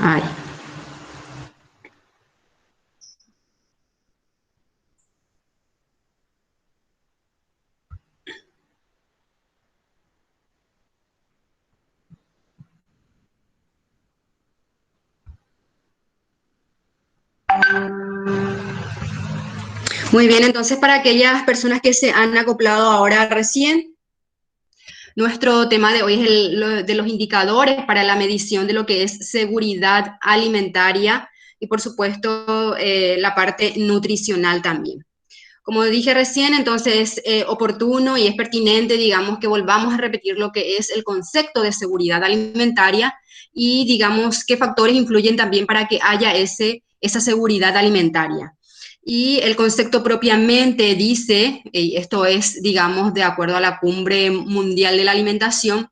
Ay. Muy bien, entonces para aquellas personas que se han acoplado ahora recién, nuestro tema de hoy es de los indicadores para la medición de lo que es seguridad alimentaria y por supuesto la parte nutricional también. Como dije recién, entonces es oportuno y es pertinente, digamos, que volvamos a repetir lo que es el concepto de seguridad alimentaria y, digamos, qué factores influyen también para que haya esa seguridad alimentaria. Y el concepto propiamente dice, y esto es, digamos, de acuerdo a la Cumbre Mundial de la Alimentación,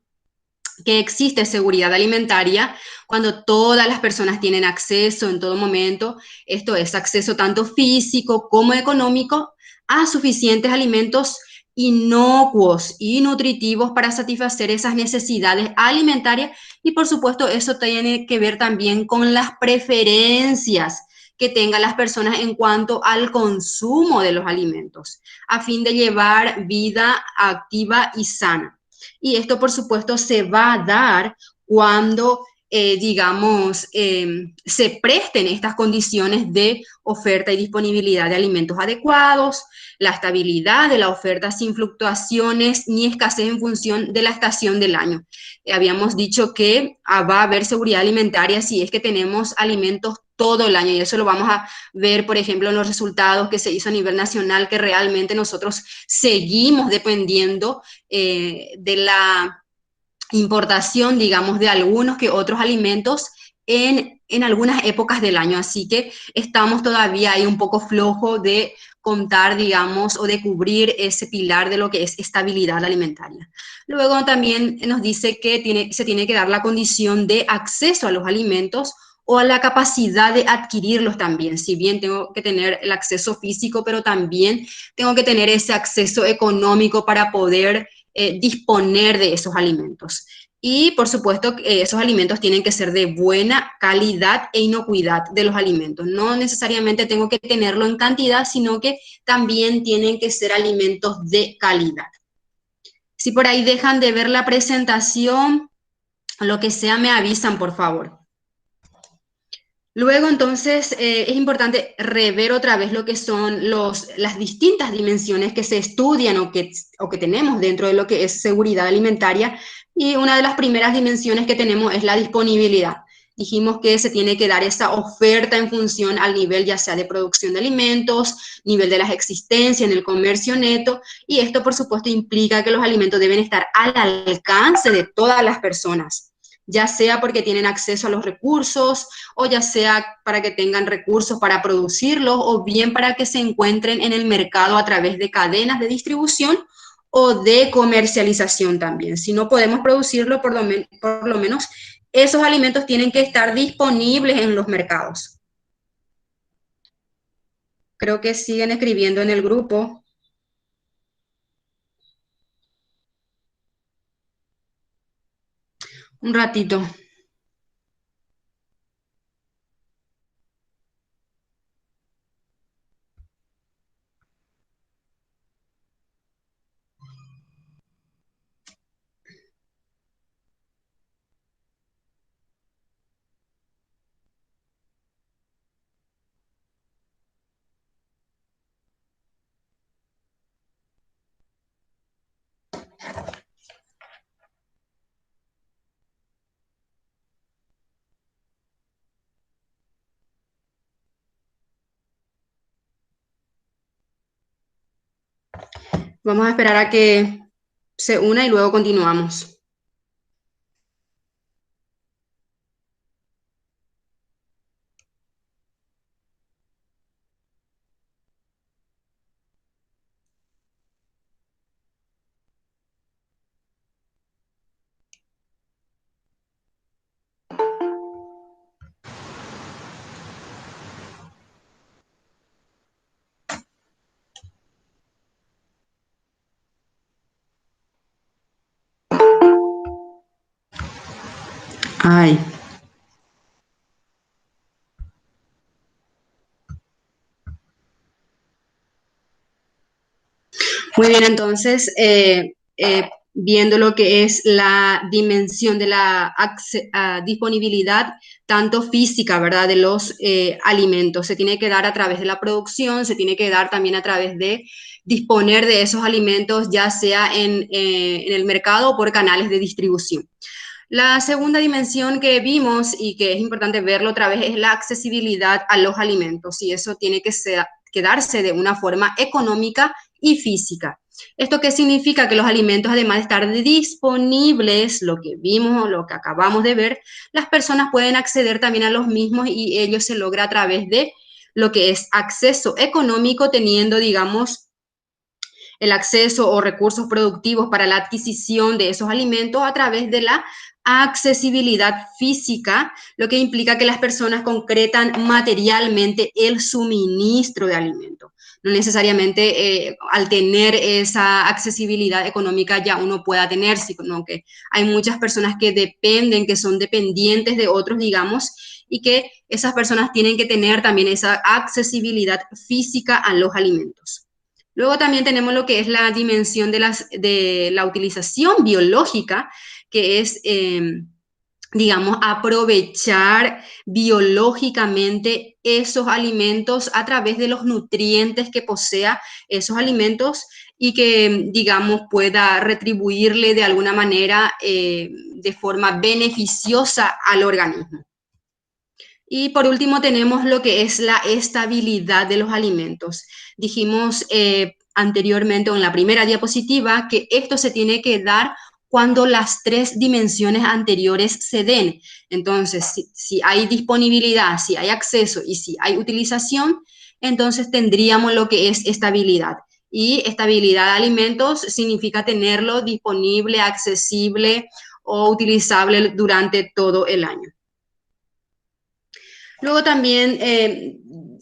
que existe seguridad alimentaria cuando todas las personas tienen acceso en todo momento, esto es acceso tanto físico como económico, a suficientes alimentos inocuos y nutritivos para satisfacer esas necesidades alimentarias y por supuesto eso tiene que ver también con las preferencias que tengan las personas en cuanto al consumo de los alimentos, a fin de llevar vida activa y sana. Y esto, por supuesto, se va a dar cuando, digamos, se presten estas condiciones de oferta y disponibilidad de alimentos adecuados, la estabilidad de la oferta sin fluctuaciones ni escasez en función de la estación del año. Habíamos dicho que va a haber seguridad alimentaria si es que tenemos alimentos todo el año y eso lo vamos a ver, por ejemplo, en los resultados que se hizo a nivel nacional, que realmente nosotros seguimos dependiendo de la importación, digamos, de algunos que otros alimentos en algunas épocas del año. Así que estamos todavía ahí un poco flojo de contar, digamos, o de cubrir ese pilar de lo que es estabilidad alimentaria. Luego también nos dice que se tiene que dar la condición de acceso a los alimentos o a la capacidad de adquirirlos también. Si bien tengo que tener el acceso físico, pero también tengo que tener ese acceso económico para poder disponer de esos alimentos. Y por supuesto, esos alimentos tienen que ser de buena calidad e inocuidad de los alimentos. No necesariamente tengo que tenerlo en cantidad, sino que también tienen que ser alimentos de calidad. Si por ahí dejan de ver la presentación, lo que sea, me avisan, por favor. Luego, entonces, es importante rever otra vez lo que son las distintas dimensiones que se estudian o que tenemos dentro de lo que es seguridad alimentaria. Y una de las primeras dimensiones que tenemos es la disponibilidad. Dijimos que se tiene que dar esa oferta en función al nivel ya sea de producción de alimentos, nivel de las existencias en el comercio neto, y esto por supuesto implica que los alimentos deben estar al alcance de todas las personas, ya sea porque tienen acceso a los recursos, o ya sea para que tengan recursos para producirlos, o bien para que se encuentren en el mercado a través de cadenas de distribución o de comercialización también. Si no podemos producirlo, por lo menos esos alimentos tienen que estar disponibles en los mercados. Creo que siguen escribiendo en el grupo. Un ratito. Vamos a esperar a que se una y luego continuamos. Ay. bien, entonces, viendo lo que es la dimensión de la disponibilidad, tanto física, ¿verdad?, de los alimentos. Se tiene que dar a través de la producción, se tiene que dar también a través de disponer de esos alimentos, ya sea en el mercado o por canales de distribución. La segunda dimensión que vimos y que es importante verlo otra vez es la accesibilidad a los alimentos, y eso tiene que darse de una forma económica y física. ¿Esto qué significa? Que los alimentos, además de estar disponibles, lo que vimos, lo que acabamos de ver, las personas pueden acceder también a los mismos, y ello se logra a través de lo que es acceso económico, teniendo, digamos, el acceso o recursos productivos para la adquisición de esos alimentos a través de la accesibilidad física, lo que implica que las personas concretan materialmente el suministro de alimentos. No necesariamente al tener esa accesibilidad económica ya uno pueda tener, sino que hay muchas personas que dependen, que son dependientes de otros, digamos, y que esas personas tienen que tener también esa accesibilidad física a los alimentos. Luego también tenemos lo que es la dimensión de la utilización biológica, que es, digamos, aprovechar biológicamente esos alimentos a través de los nutrientes que posea esos alimentos, y que, digamos, pueda retribuirle de alguna manera de forma beneficiosa al organismo. Y por último tenemos lo que es la estabilidad de los alimentos. Dijimos anteriormente, en la primera diapositiva, que esto se tiene que dar cuando las tres dimensiones anteriores se den. Entonces, si hay disponibilidad, si hay acceso y si hay utilización, entonces tendríamos lo que es estabilidad. Y estabilidad de alimentos significa tenerlo disponible, accesible o utilizable durante todo el año. Luego también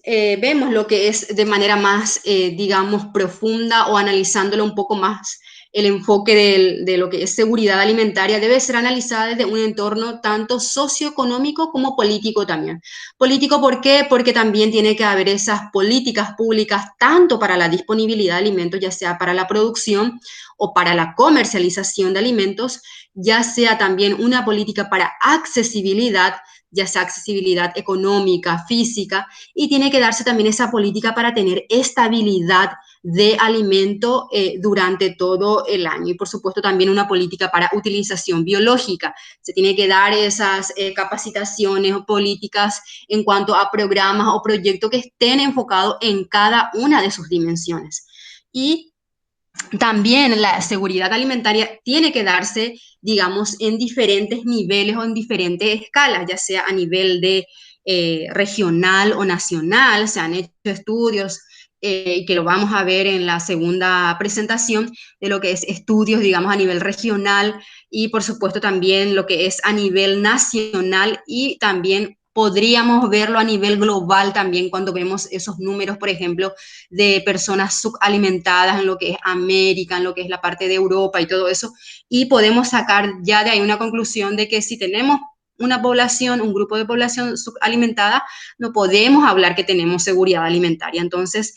vemos lo que es de manera más, digamos, profunda, o analizándolo un poco más, el enfoque de lo que es seguridad alimentaria debe ser analizada desde un entorno tanto socioeconómico como político también. Político, ¿por qué? Porque también tiene que haber esas políticas públicas tanto para la disponibilidad de alimentos, ya sea para la producción o para la comercialización de alimentos, ya sea también una política para accesibilidad, ya sea accesibilidad económica, física, y tiene que darse también esa política para tener estabilidad de alimento durante todo el año. Y por supuesto también una política para utilización biológica. Se tiene que dar esas capacitaciones o políticas en cuanto a programas o proyectos que estén enfocados en cada una de sus dimensiones. Y también la seguridad alimentaria tiene que darse, digamos, en diferentes niveles o en diferentes escalas, ya sea a nivel de regional o nacional. Se han hecho estudios que lo vamos a ver en la segunda presentación, de lo que es estudios, digamos, a nivel regional, y por supuesto también lo que es a nivel nacional, y también podríamos verlo a nivel global también cuando vemos esos números, por ejemplo, de personas subalimentadas en lo que es América, en lo que es la parte de Europa y todo eso, y podemos sacar ya de ahí una conclusión de que si tenemos una población, un grupo de población subalimentada, no podemos hablar que tenemos seguridad alimentaria. Entonces,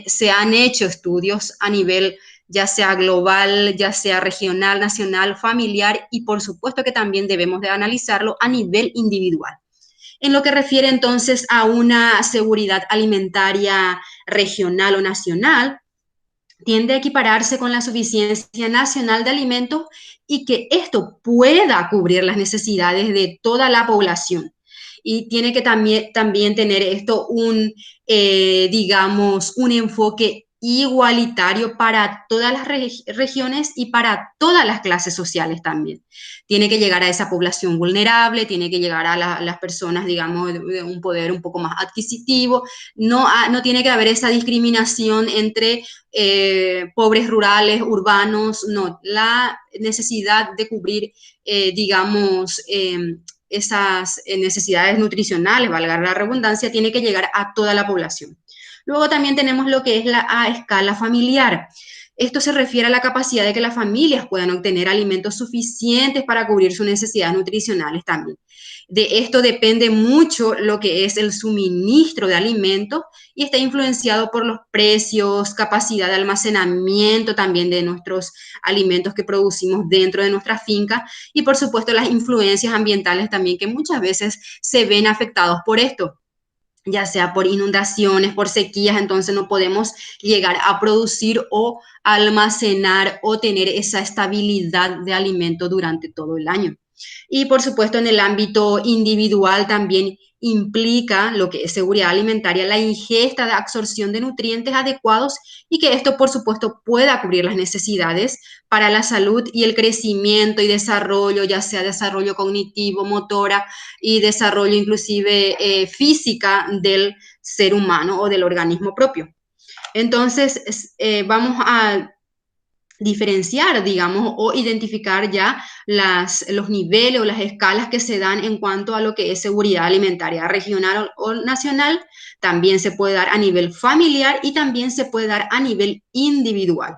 se han hecho estudios a nivel ya sea global, ya sea regional, nacional, familiar, y por supuesto que también debemos de analizarlo a nivel individual. En lo que refiere entonces a una seguridad alimentaria regional o nacional, tiende a equipararse con la suficiencia nacional de alimentos, y que esto pueda cubrir las necesidades de toda la población. Y tiene que también tener esto digamos, un enfoque igualitario para todas las regiones y para todas las clases sociales también. Tiene que llegar a esa población vulnerable, tiene que llegar a las personas, digamos, de un poder un poco más adquisitivo. No tiene que haber esa discriminación entre pobres rurales, urbanos, no. La necesidad de cubrir, digamos, esas necesidades nutricionales, valga la redundancia, tiene que llegar a toda la población. Luego también tenemos lo que es la escala familiar. Esto se refiere a la capacidad de que las familias puedan obtener alimentos suficientes para cubrir sus necesidades nutricionales también. De esto depende mucho lo que es el suministro de alimentos y está influenciado por los precios, capacidad de almacenamiento también de nuestros alimentos que producimos dentro de nuestra finca y por supuesto las influencias ambientales también que muchas veces se ven afectados por esto, ya sea por inundaciones, por sequías, entonces no podemos llegar a producir o almacenar o tener esa estabilidad de alimento durante todo el año. Y por supuesto en el ámbito individual también implica lo que es seguridad alimentaria, la ingesta de absorción de nutrientes adecuados y que esto por supuesto pueda cubrir las necesidades para la salud y el crecimiento y desarrollo, ya sea desarrollo cognitivo, motora y desarrollo inclusive física del ser humano o del organismo propio. Entonces, vamos a diferenciar, digamos, o identificar ya los niveles o las escalas que se dan en cuanto a lo que es seguridad alimentaria regional o nacional. También se puede dar a nivel familiar y también se puede dar a nivel individual.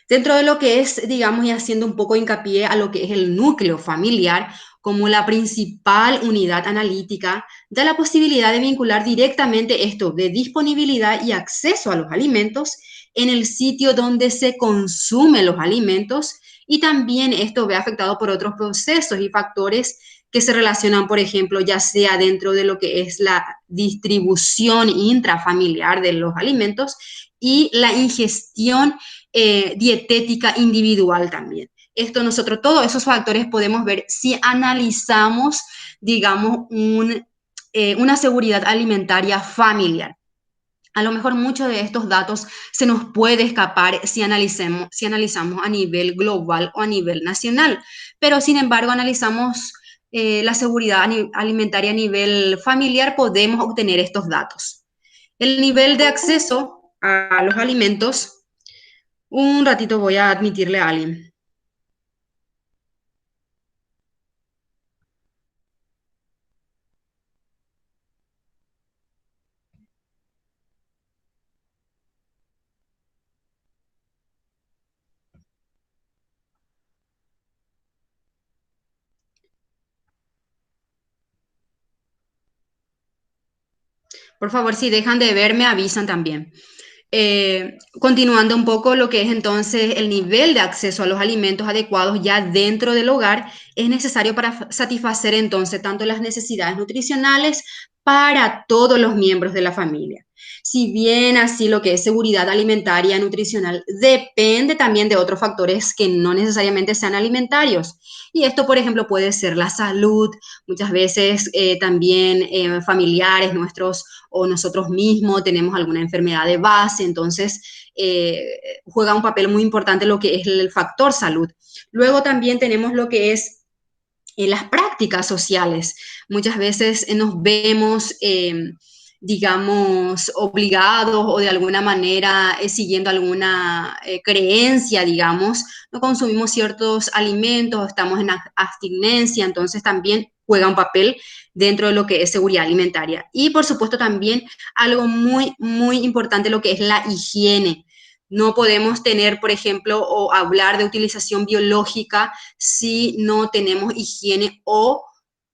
Dentro de lo que es, digamos, y haciendo un poco hincapié a lo que es el núcleo familiar como la principal unidad analítica, da la posibilidad de vincular directamente esto de disponibilidad y acceso a los alimentos en el sitio donde se consumen los alimentos y también esto ve afectado por otros procesos y factores que se relacionan, por ejemplo, ya sea dentro de lo que es la distribución intrafamiliar de los alimentos y la ingestión dietética individual también. Esto nosotros, todos esos factores podemos ver si analizamos, digamos, una seguridad alimentaria familiar. A lo mejor muchos de estos datos se nos puede escapar si analizamos a nivel global o a nivel nacional, pero sin embargo analizamos la seguridad alimentaria a nivel familiar, podemos obtener estos datos. El nivel de acceso a los alimentos. Un ratito voy a admitirle a alguien. Por favor, si dejan de ver, me avisan también. Continuando un poco lo que es entonces el nivel de acceso a los alimentos adecuados ya dentro del hogar, es necesario para satisfacer entonces tanto las necesidades nutricionales para todos los miembros de la familia. Si bien así lo que es seguridad alimentaria, nutricional, depende también de otros factores que no necesariamente sean alimentarios. Y esto, por ejemplo, puede ser la salud, muchas veces también familiares nuestros o nosotros mismos tenemos alguna enfermedad de base, entonces juega un papel muy importante lo que es el factor salud. Luego también tenemos lo que es las prácticas sociales. Muchas veces nos vemos, digamos, obligados o de alguna manera siguiendo alguna creencia, digamos, no consumimos ciertos alimentos, estamos en abstinencia, entonces también juega un papel dentro de lo que es seguridad alimentaria. Y por supuesto también algo muy, muy importante, lo que es la higiene. No podemos tener, por ejemplo, o hablar de utilización biológica si no tenemos higiene o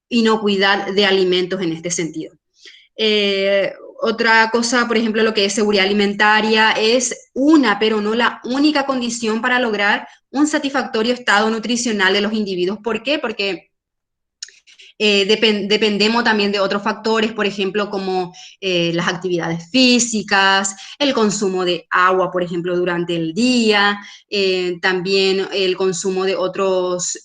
inocuidad de alimentos en este sentido. Otra cosa, por ejemplo, lo que es seguridad alimentaria es una, pero no la única condición para lograr un satisfactorio estado nutricional de los individuos. ¿Por qué? Porque dependemos también de otros factores, por ejemplo, como las actividades físicas, el consumo de agua, por ejemplo, durante el día, también el consumo de otros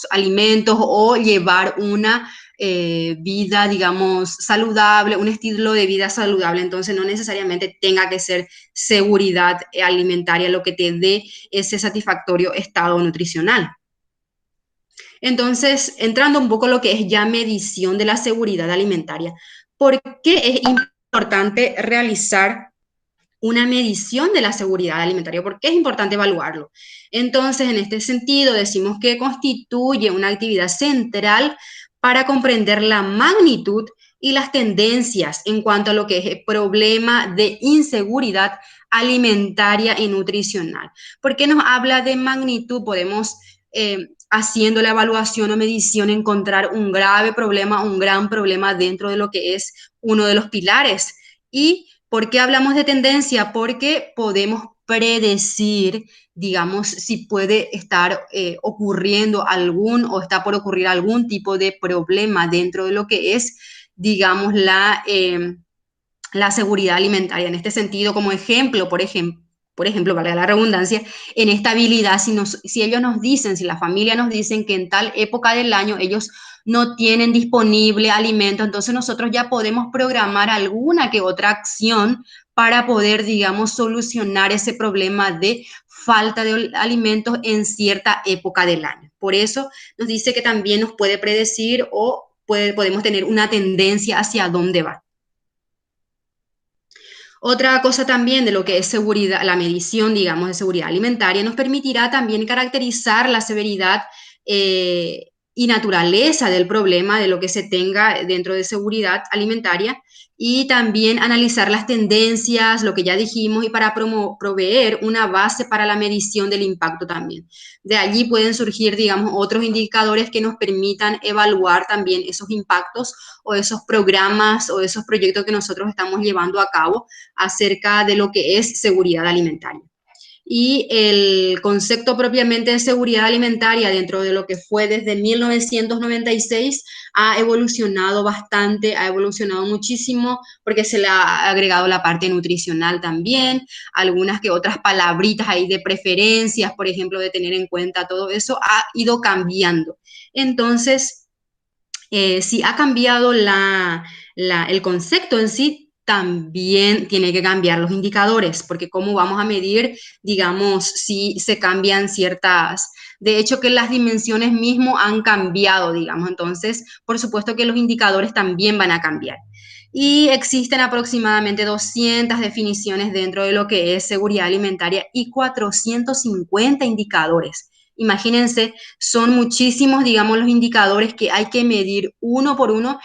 alimentos o llevar una vida, digamos, saludable, un estilo de vida saludable. Entonces, no necesariamente tenga que ser seguridad alimentaria lo que te dé ese satisfactorio estado nutricional. Entonces, entrando un poco en lo que es ya medición de la seguridad alimentaria, ¿por qué es importante realizar una medición de la seguridad alimentaria? ¿Por qué es importante evaluarlo? Entonces, en este sentido, decimos que constituye una actividad central para comprender la magnitud y las tendencias en cuanto a lo que es el problema de inseguridad alimentaria y nutricional. ¿Por qué nos habla de magnitud? Podemos, haciendo la evaluación o medición, encontrar un grave problema, un gran problema dentro de lo que es uno de los pilares. ¿Y por qué hablamos de tendencia? Porque podemos predecir, digamos, si puede estar ocurriendo algún o está por ocurrir algún tipo de problema dentro de lo que es, digamos, la seguridad alimentaria. En este sentido, como ejemplo, por ejemplo, valga la redundancia, en esta habilidad, si ellos nos dicen, si la familia nos dicen que en tal época del año ellos no tienen disponible alimento, entonces nosotros ya podemos programar alguna que otra acción para poder, digamos, solucionar ese problema de falta de alimentos en cierta época del año. Por eso nos dice que también nos puede predecir o podemos tener una tendencia hacia dónde va. Otra cosa también de lo que es seguridad, la medición, digamos, de seguridad alimentaria, nos permitirá también caracterizar la severidad y naturaleza del problema, de lo que se tenga dentro de seguridad alimentaria, y también analizar las tendencias, lo que ya dijimos, y para proveer una base para la medición del impacto también. De allí pueden surgir, digamos, otros indicadores que nos permitan evaluar también esos impactos o esos programas o esos proyectos que nosotros estamos llevando a cabo acerca de lo que es seguridad alimentaria. Y el concepto propiamente de seguridad alimentaria dentro de lo que fue desde 1996 ha evolucionado bastante, ha evolucionado muchísimo porque se le ha agregado la parte nutricional también, algunas que otras palabritas ahí de preferencias, por ejemplo, de tener en cuenta todo eso, ha ido cambiando. Entonces, si ha cambiado el concepto en sí, también tiene que cambiar los indicadores, porque cómo vamos a medir, digamos, si se cambian ciertas, de hecho que las dimensiones mismo han cambiado, digamos, entonces, por supuesto que los indicadores también van a cambiar. Y existen aproximadamente 200 definiciones dentro de lo que es seguridad alimentaria y 450 indicadores. Imagínense, son muchísimos, digamos, los indicadores que hay que medir uno por uno,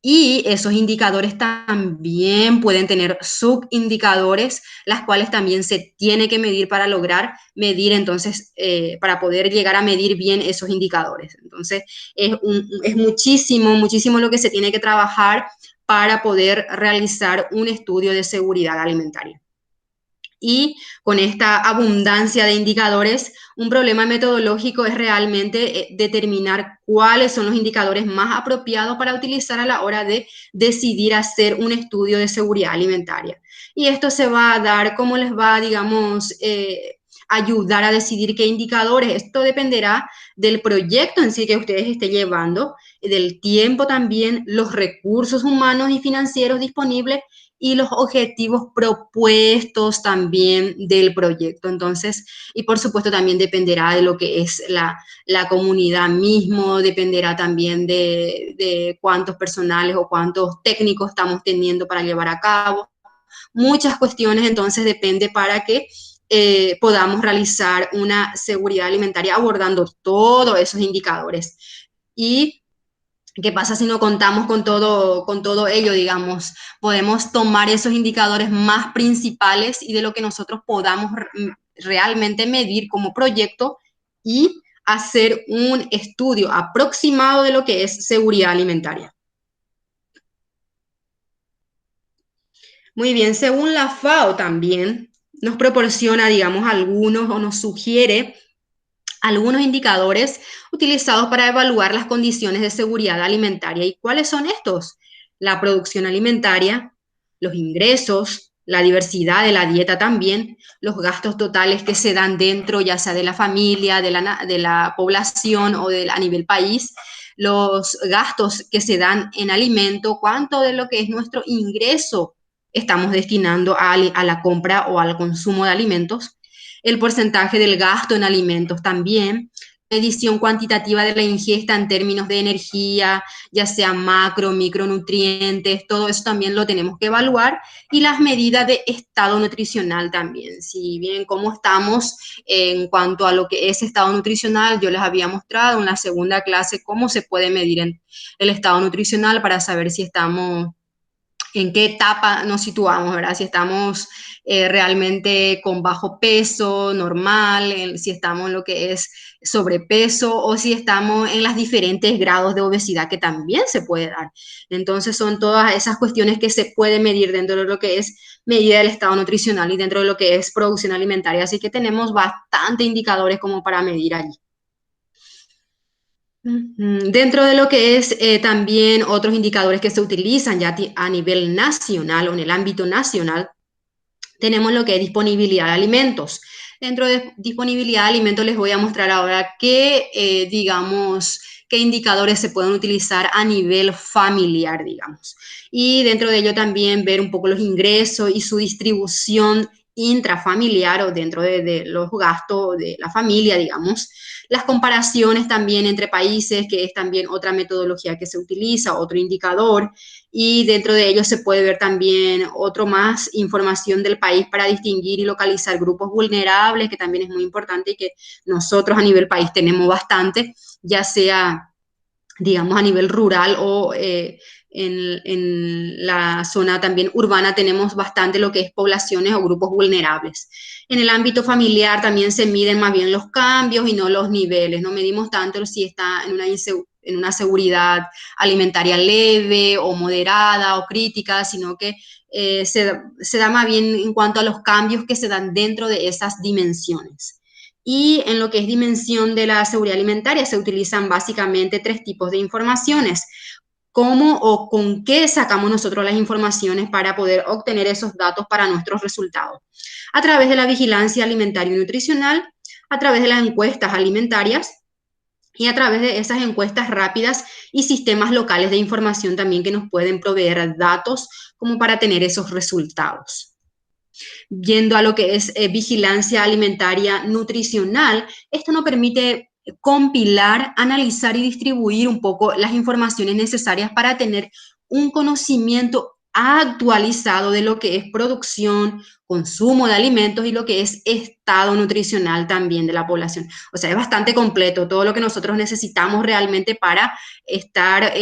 y esos indicadores también pueden tener subindicadores, las cuales también se tiene que medir para lograr medir, entonces, para poder llegar a medir bien esos indicadores. Entonces, es muchísimo, muchísimo lo que se tiene que trabajar para poder realizar un estudio de seguridad alimentaria. Y con esta abundancia de indicadores, un problema metodológico es realmente determinar cuáles son los indicadores más apropiados para utilizar a la hora de decidir hacer un estudio de seguridad alimentaria. Y esto se va a dar, cómo les va, digamos, ayudar a decidir qué indicadores. Esto dependerá del proyecto en sí que ustedes estén llevando, del tiempo también, los recursos humanos y financieros disponibles y los objetivos propuestos también del proyecto. Entonces, y por supuesto también dependerá de lo que es la comunidad mismo, dependerá también de cuántos personales o cuántos técnicos estamos teniendo para llevar a cabo. Muchas cuestiones, entonces depende para que podamos realizar una seguridad alimentaria abordando todos esos indicadores. Y ¿qué pasa si no contamos con todo ello, digamos? Podemos tomar esos indicadores más principales y de lo que nosotros podamos realmente medir como proyecto y hacer un estudio aproximado de lo que es seguridad alimentaria. Muy bien, según la FAO también nos proporciona, digamos, algunos o nos sugiere algunos indicadores utilizados para evaluar las condiciones de seguridad alimentaria. ¿Y cuáles son estos? La producción alimentaria, los ingresos, la diversidad de la dieta también, los gastos totales que se dan dentro, ya sea de la familia, de la población o a nivel país, los gastos que se dan en alimento, cuánto de lo que es nuestro ingreso estamos destinando a la compra o al consumo de alimentos, el porcentaje del gasto en alimentos también, medición cuantitativa de la ingesta en términos de energía, ya sea macro, micronutrientes, todo eso también lo tenemos que evaluar, y las medidas de estado nutricional también. Si bien cómo estamos en cuanto a lo que es estado nutricional, yo les había mostrado en la segunda clase cómo se puede medir el estado nutricional para saber si estamos en qué etapa nos situamos, ¿verdad? Si estamos realmente con bajo peso, normal, si estamos en lo que es sobrepeso o si estamos en los diferentes grados de obesidad que también se puede dar. Entonces son todas esas cuestiones que se puede medir dentro de lo que es medida del estado nutricional y dentro de lo que es producción alimentaria. Así que tenemos bastantes indicadores como para medir allí. Dentro de lo que es también otros indicadores que se utilizan ya a nivel nacional o en el ámbito nacional, tenemos lo que es disponibilidad de alimentos. Dentro de disponibilidad de alimentos les voy a mostrar ahora digamos, qué indicadores se pueden utilizar a nivel familiar, digamos. Y dentro de ello también ver un poco los ingresos y su distribución intrafamiliar o dentro de los gastos de la familia, digamos. Las comparaciones también entre países, que es también otra metodología que se utiliza, otro indicador, y dentro de ellos se puede ver también otro más información del país para distinguir y localizar grupos vulnerables, que también es muy importante y que nosotros a nivel país tenemos bastante, ya sea, digamos, a nivel rural o en la zona también urbana tenemos bastante lo que es poblaciones o grupos vulnerables. En el ámbito familiar también se miden más bien los cambios y no los niveles, no medimos tanto si está en una seguridad alimentaria leve o moderada o crítica, sino que se da más bien en cuanto a los cambios que se dan dentro de esas dimensiones. Y en lo que es dimensión de la seguridad alimentaria se utilizan básicamente tres tipos de informaciones. ¿Cómo o con qué sacamos nosotros las informaciones para poder obtener esos datos para nuestros resultados? A través de la vigilancia alimentaria y nutricional, a través de las encuestas alimentarias y a través de esas encuestas rápidas y sistemas locales de información también que nos pueden proveer datos como para tener esos resultados. Yendo a lo que es vigilancia alimentaria nutricional, esto nos permite compilar, analizar y distribuir un poco las informaciones necesarias para tener un conocimiento actualizado de lo que es producción, consumo de alimentos y lo que es estado nutricional también de la población. O sea, es bastante completo todo lo que nosotros necesitamos realmente para estar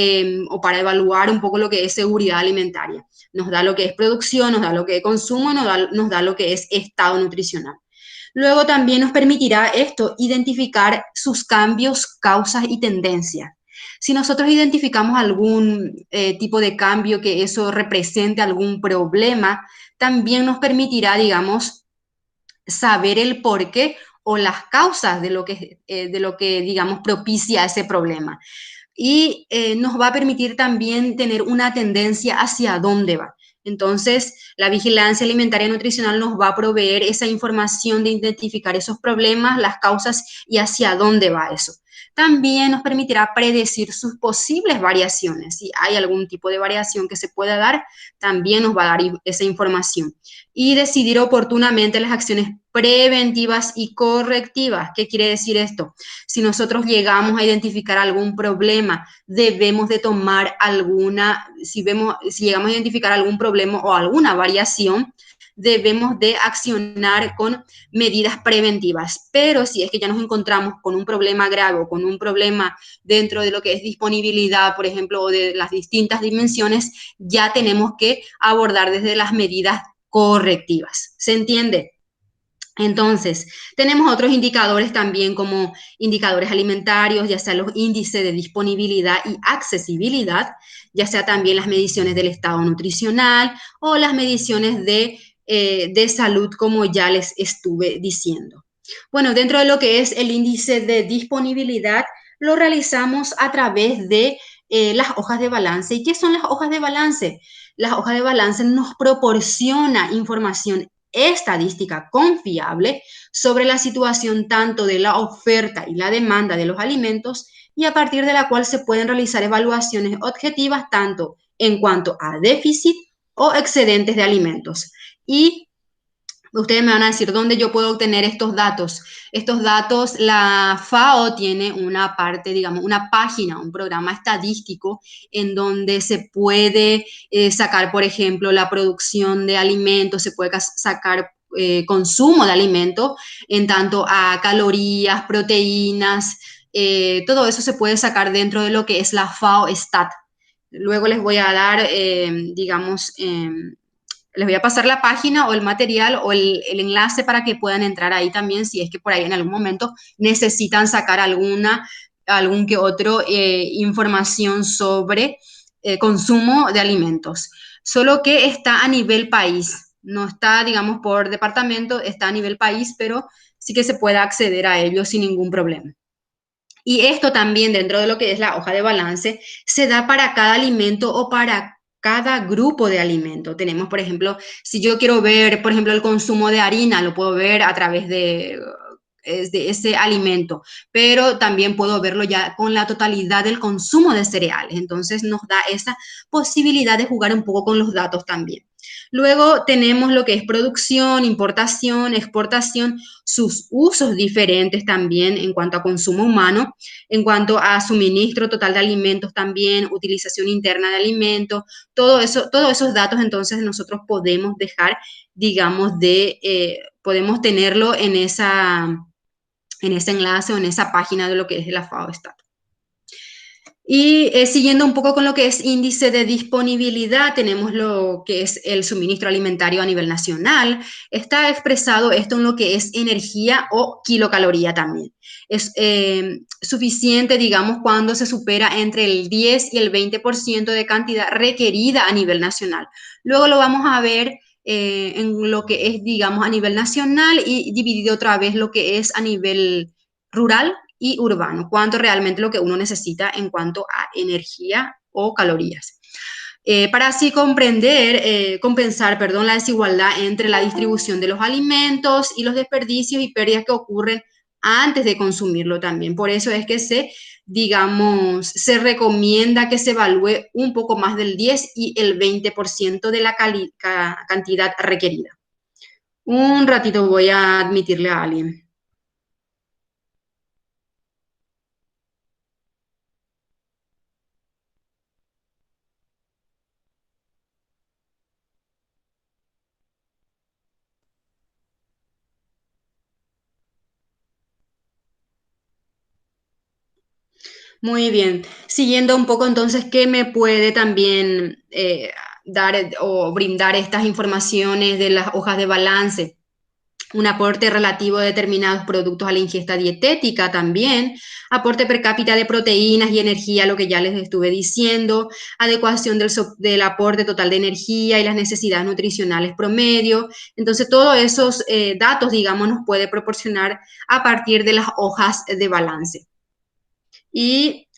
o para evaluar un poco lo que es seguridad alimentaria. Nos da lo que es producción, nos da lo que es consumo, nos da lo que es estado nutricional. Luego también nos permitirá esto identificar sus cambios, causas y tendencias. Si nosotros identificamos algún tipo de cambio que eso represente algún problema, también nos permitirá, digamos, saber el porqué o las causas de lo que digamos, propicia ese problema. Y nos va a permitir también tener una tendencia hacia dónde va. Entonces, la vigilancia alimentaria y nutricional nos va a proveer esa información de identificar esos problemas, las causas y hacia dónde va eso. También nos permitirá predecir sus posibles variaciones. Si hay algún tipo de variación que se pueda dar, también nos va a dar esa información. Y decidir oportunamente las acciones preventivas y correctivas. ¿Qué quiere decir esto? Si nosotros llegamos a identificar algún problema, debemos de tomar si llegamos a identificar algún problema o alguna variación, debemos de accionar con medidas preventivas. Pero si es que ya nos encontramos con un problema grave o con un problema dentro de lo que es disponibilidad, por ejemplo, o de las distintas dimensiones, ya tenemos que abordar desde las medidas correctivas. ¿Se entiende? Entonces, tenemos otros indicadores también como indicadores alimentarios, ya sea los índices de disponibilidad y accesibilidad, ya sea también las mediciones del estado nutricional o las mediciones de salud, como ya les estuve diciendo. Bueno, dentro de lo que es el índice de disponibilidad, lo realizamos a través de las hojas de balance. ¿Y qué son las hojas de balance? Las hojas de balance nos proporciona información estadística confiable sobre la situación tanto de la oferta y la demanda de los alimentos y a partir de la cual se pueden realizar evaluaciones objetivas tanto en cuanto a déficit o excedentes de alimentos. Y Ustedes me van a decir dónde yo puedo obtener estos datos. Estos datos, la FAO tiene una parte, digamos, una página, un programa estadístico en donde se puede sacar, por ejemplo, la producción de alimentos, se puede sacar consumo de alimentos en tanto a calorías, proteínas, todo eso se puede sacar dentro de lo que es la FAO Stat. Luego les voy a dar, digamos, les voy a pasar la página o el material o el enlace para que puedan entrar ahí también si es que por ahí en algún momento necesitan sacar algún que otro información sobre consumo de alimentos. Solo que está a nivel país, no está, digamos, por departamento, está a nivel país, pero sí que se puede acceder a ello sin ningún problema. Y esto también dentro de lo que es la hoja de balance se da para cada alimento o para cada grupo de alimento. Tenemos, por ejemplo, si yo quiero ver, por ejemplo, el consumo de harina, lo puedo ver a través de ese alimento, pero también puedo verlo ya con la totalidad del consumo de cereales. Entonces nos da esa posibilidad de jugar un poco con los datos también. Luego tenemos lo que es producción, importación, exportación, sus usos diferentes también en cuanto a consumo humano, en cuanto a suministro total de alimentos también, utilización interna de alimentos, todo eso, todos esos datos entonces nosotros podemos dejar, digamos, podemos tenerlo en ese enlace o en esa página de lo que es la FAO Stat. Y siguiendo un poco con lo que es índice de disponibilidad, tenemos lo que es el suministro alimentario a nivel nacional. Está expresado esto en lo que es energía o kilocaloría también. Es suficiente, digamos, cuando se supera entre el 10 y el 20% de cantidad requerida a nivel nacional. Luego lo vamos a ver en lo que es, digamos, a nivel nacional y dividido otra vez lo que es a nivel rural y urbano, cuánto realmente lo que uno necesita en cuanto a energía o calorías. Para así compensar, perdón, la desigualdad entre la distribución de los alimentos y los desperdicios y pérdidas que ocurren antes de consumirlo también. Por eso es que digamos, se recomienda que se evalúe un poco más del 10 y el 20% de la cantidad requerida. Un ratito voy a admitirle a alguien. Muy bien. Siguiendo un poco entonces, ¿qué me puede también dar o brindar estas informaciones de las hojas de balance? Un aporte relativo de determinados productos a la ingesta dietética también, aporte per cápita de proteínas y energía, lo que ya les estuve diciendo, adecuación del aporte total de energía y las necesidades nutricionales promedio. Entonces, todos esos datos, digamos, nos puede proporcionar a partir de las hojas de balance. Y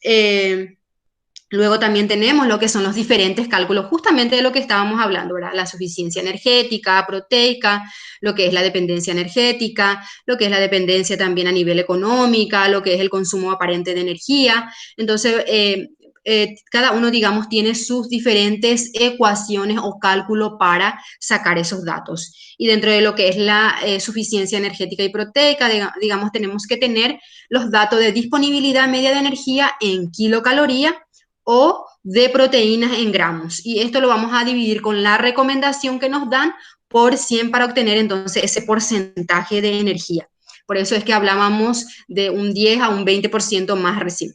luego también tenemos lo que son los diferentes cálculos, justamente de lo que estábamos hablando, ¿verdad? La suficiencia energética, proteica, lo que es la dependencia energética, lo que es la dependencia también a nivel económica, lo que es el consumo aparente de energía. Entonces, cada uno, digamos, tiene sus diferentes ecuaciones o cálculos para sacar esos datos. Y dentro de lo que es la suficiencia energética y proteica, digamos, tenemos que tener los datos de disponibilidad media de energía en kilocaloría o de proteínas en gramos. Y esto lo vamos a dividir con la recomendación que nos dan por 100 para obtener entonces ese porcentaje de energía. Por eso es que hablábamos de un 10 a un 20% más recién.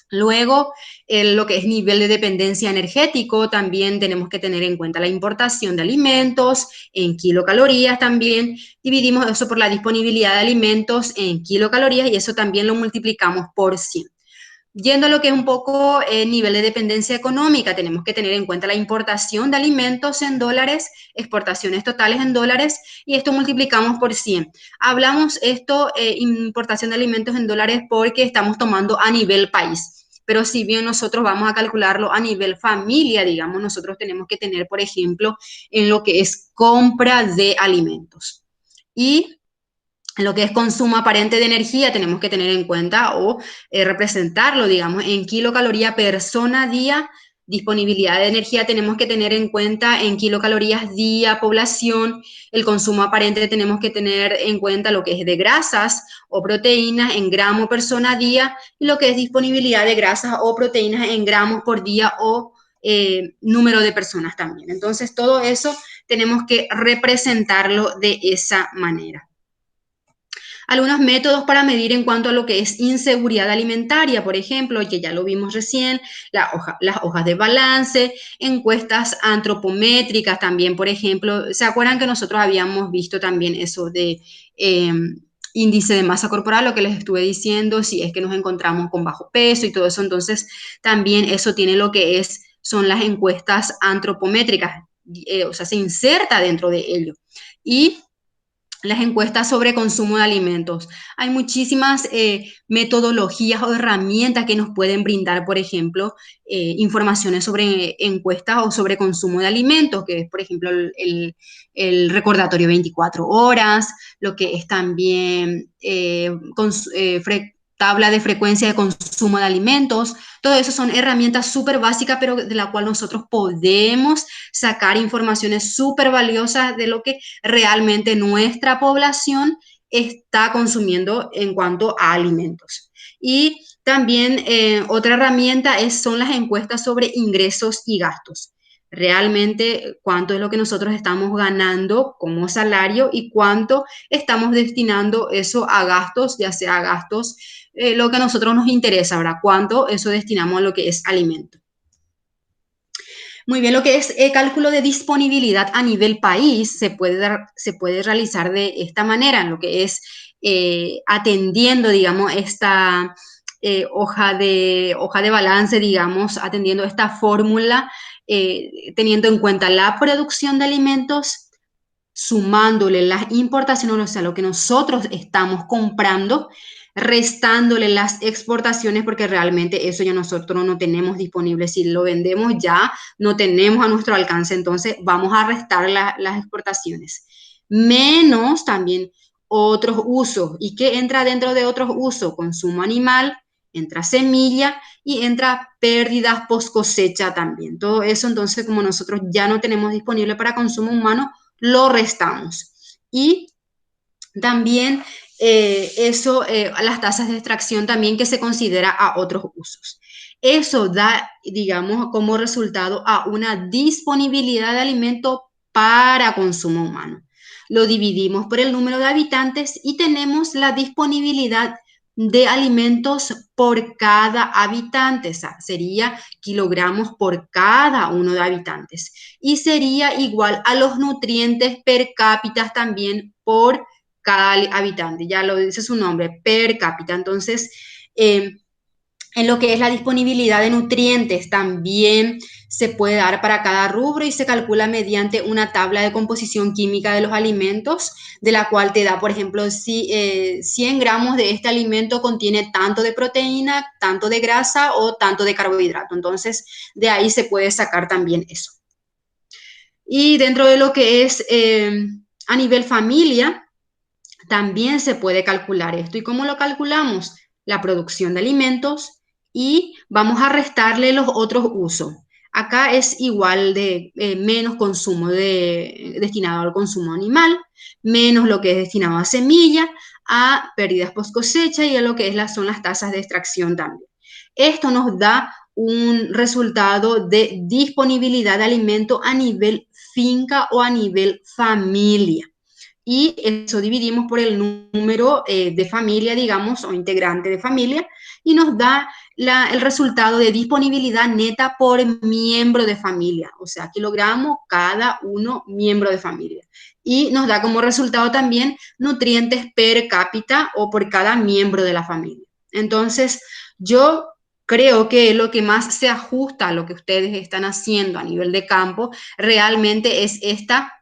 Luego, lo que es nivel de dependencia energético, también tenemos que tener en cuenta la importación de alimentos en kilocalorías también. Dividimos eso por la disponibilidad de alimentos en kilocalorías y eso también lo multiplicamos por 100. Yendo a lo que es un poco nivel de dependencia económica, tenemos que tener en cuenta la importación de alimentos en dólares, exportaciones totales en dólares, y esto multiplicamos por 100. Hablamos esto, importación de alimentos en dólares, porque estamos tomando a nivel país. Pero si bien nosotros vamos a calcularlo a nivel familia, digamos, nosotros tenemos que tener, por ejemplo, en lo que es compra de alimentos. Y lo que es consumo aparente de energía tenemos que tener en cuenta o representarlo, digamos, en kilocaloría persona día disponibilidad de energía tenemos que tener en cuenta en kilocalorías día, población. El consumo aparente tenemos que tener en cuenta lo que es de grasas o proteínas en gramo persona día, y lo que es disponibilidad de grasas o proteínas en gramos por día o número de personas también. Entonces, todo eso tenemos que representarlo de esa manera. Algunos métodos para medir en cuanto a lo que es inseguridad alimentaria, por ejemplo, que ya lo vimos recién, las hojas de balance, encuestas antropométricas también, por ejemplo. ¿Se acuerdan que nosotros habíamos visto también eso de índice de masa corporal, lo que les estuve diciendo, si es que nos encontramos con bajo peso y todo eso? Entonces, también eso tiene lo que son las encuestas antropométricas, o sea, se inserta dentro de ello. Y las encuestas sobre consumo de alimentos. Hay muchísimas metodologías o herramientas que nos pueden brindar, por ejemplo, informaciones sobre encuestas o sobre consumo de alimentos, que es, por ejemplo, el recordatorio 24 horas, lo que es también tabla de frecuencia de consumo de alimentos. Todo eso son herramientas súper básicas, pero de la cual nosotros podemos sacar informaciones súper valiosas de lo que realmente nuestra población está consumiendo en cuanto a alimentos. Y también otra herramienta son las encuestas sobre ingresos y gastos. Realmente cuánto es lo que nosotros estamos ganando como salario y cuánto estamos destinando eso a gastos, ya sea gastos, lo que a nosotros nos interesa, ¿verdad? Cuánto eso destinamos a lo que es alimento. Muy bien, lo que es cálculo de disponibilidad a nivel país se puede realizar de esta manera, en lo que es atendiendo, digamos, esta hoja de balance, digamos, atendiendo esta fórmula, teniendo en cuenta la producción de alimentos, sumándole las importaciones, o sea, lo que nosotros estamos comprando, restándole las exportaciones, porque realmente eso ya nosotros no tenemos disponible. Si lo vendemos ya no tenemos a nuestro alcance, entonces vamos a restar las exportaciones. Menos también otros usos. ¿Y qué entra dentro de otros usos? Consumo animal, entra semilla y entra pérdidas post cosecha también. Todo eso, entonces, como nosotros ya no tenemos disponible para consumo humano, lo restamos. Y también las tasas de extracción también que se considera a otros usos. Eso da, digamos, como resultado a una disponibilidad de alimento para consumo humano. Lo dividimos por el número de habitantes y tenemos la disponibilidad de alimentos por cada habitante, o sea, sería kilogramos por cada uno de habitantes, y sería igual a los nutrientes per cápita también por cada habitante, ya lo dice su nombre, per cápita. Entonces, en lo que es la disponibilidad de nutrientes también se puede dar para cada rubro y se calcula mediante una tabla de composición química de los alimentos, de la cual te da, por ejemplo, si 100 gramos de este alimento contiene tanto de proteína, tanto de grasa o tanto de carbohidrato. Entonces, de ahí se puede sacar también eso. Y dentro de lo que es a nivel familia, también se puede calcular esto. ¿Y cómo lo calculamos? La producción de alimentos y vamos a restarle los otros usos. Acá es igual de menos consumo destinado al consumo animal, menos lo que es destinado a semilla, a pérdidas post cosecha y a lo que son las tasas de extracción también. Esto nos da un resultado de disponibilidad de alimento a nivel finca o a nivel familia. Y eso dividimos por el número de familia, digamos, o integrante de familia, y nos da el resultado de disponibilidad neta por miembro de familia, o sea, kilogramos cada uno miembro de familia. Y nos da como resultado también nutrientes per cápita o por cada miembro de la familia. Entonces, yo creo que lo que más se ajusta a lo que ustedes están haciendo a nivel de campo realmente es esta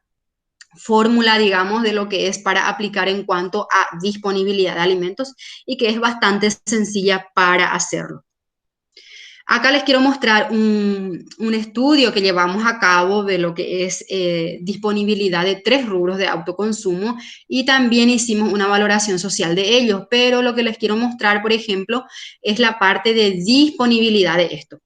fórmula, digamos, de lo que es para aplicar en cuanto a disponibilidad de alimentos y que es bastante sencilla para hacerlo. Acá les quiero mostrar un estudio que llevamos a cabo de lo que es disponibilidad de 3 rubros de autoconsumo y también hicimos una valoración social de ellos, pero lo que les quiero mostrar, por ejemplo, es la parte de disponibilidad de esto.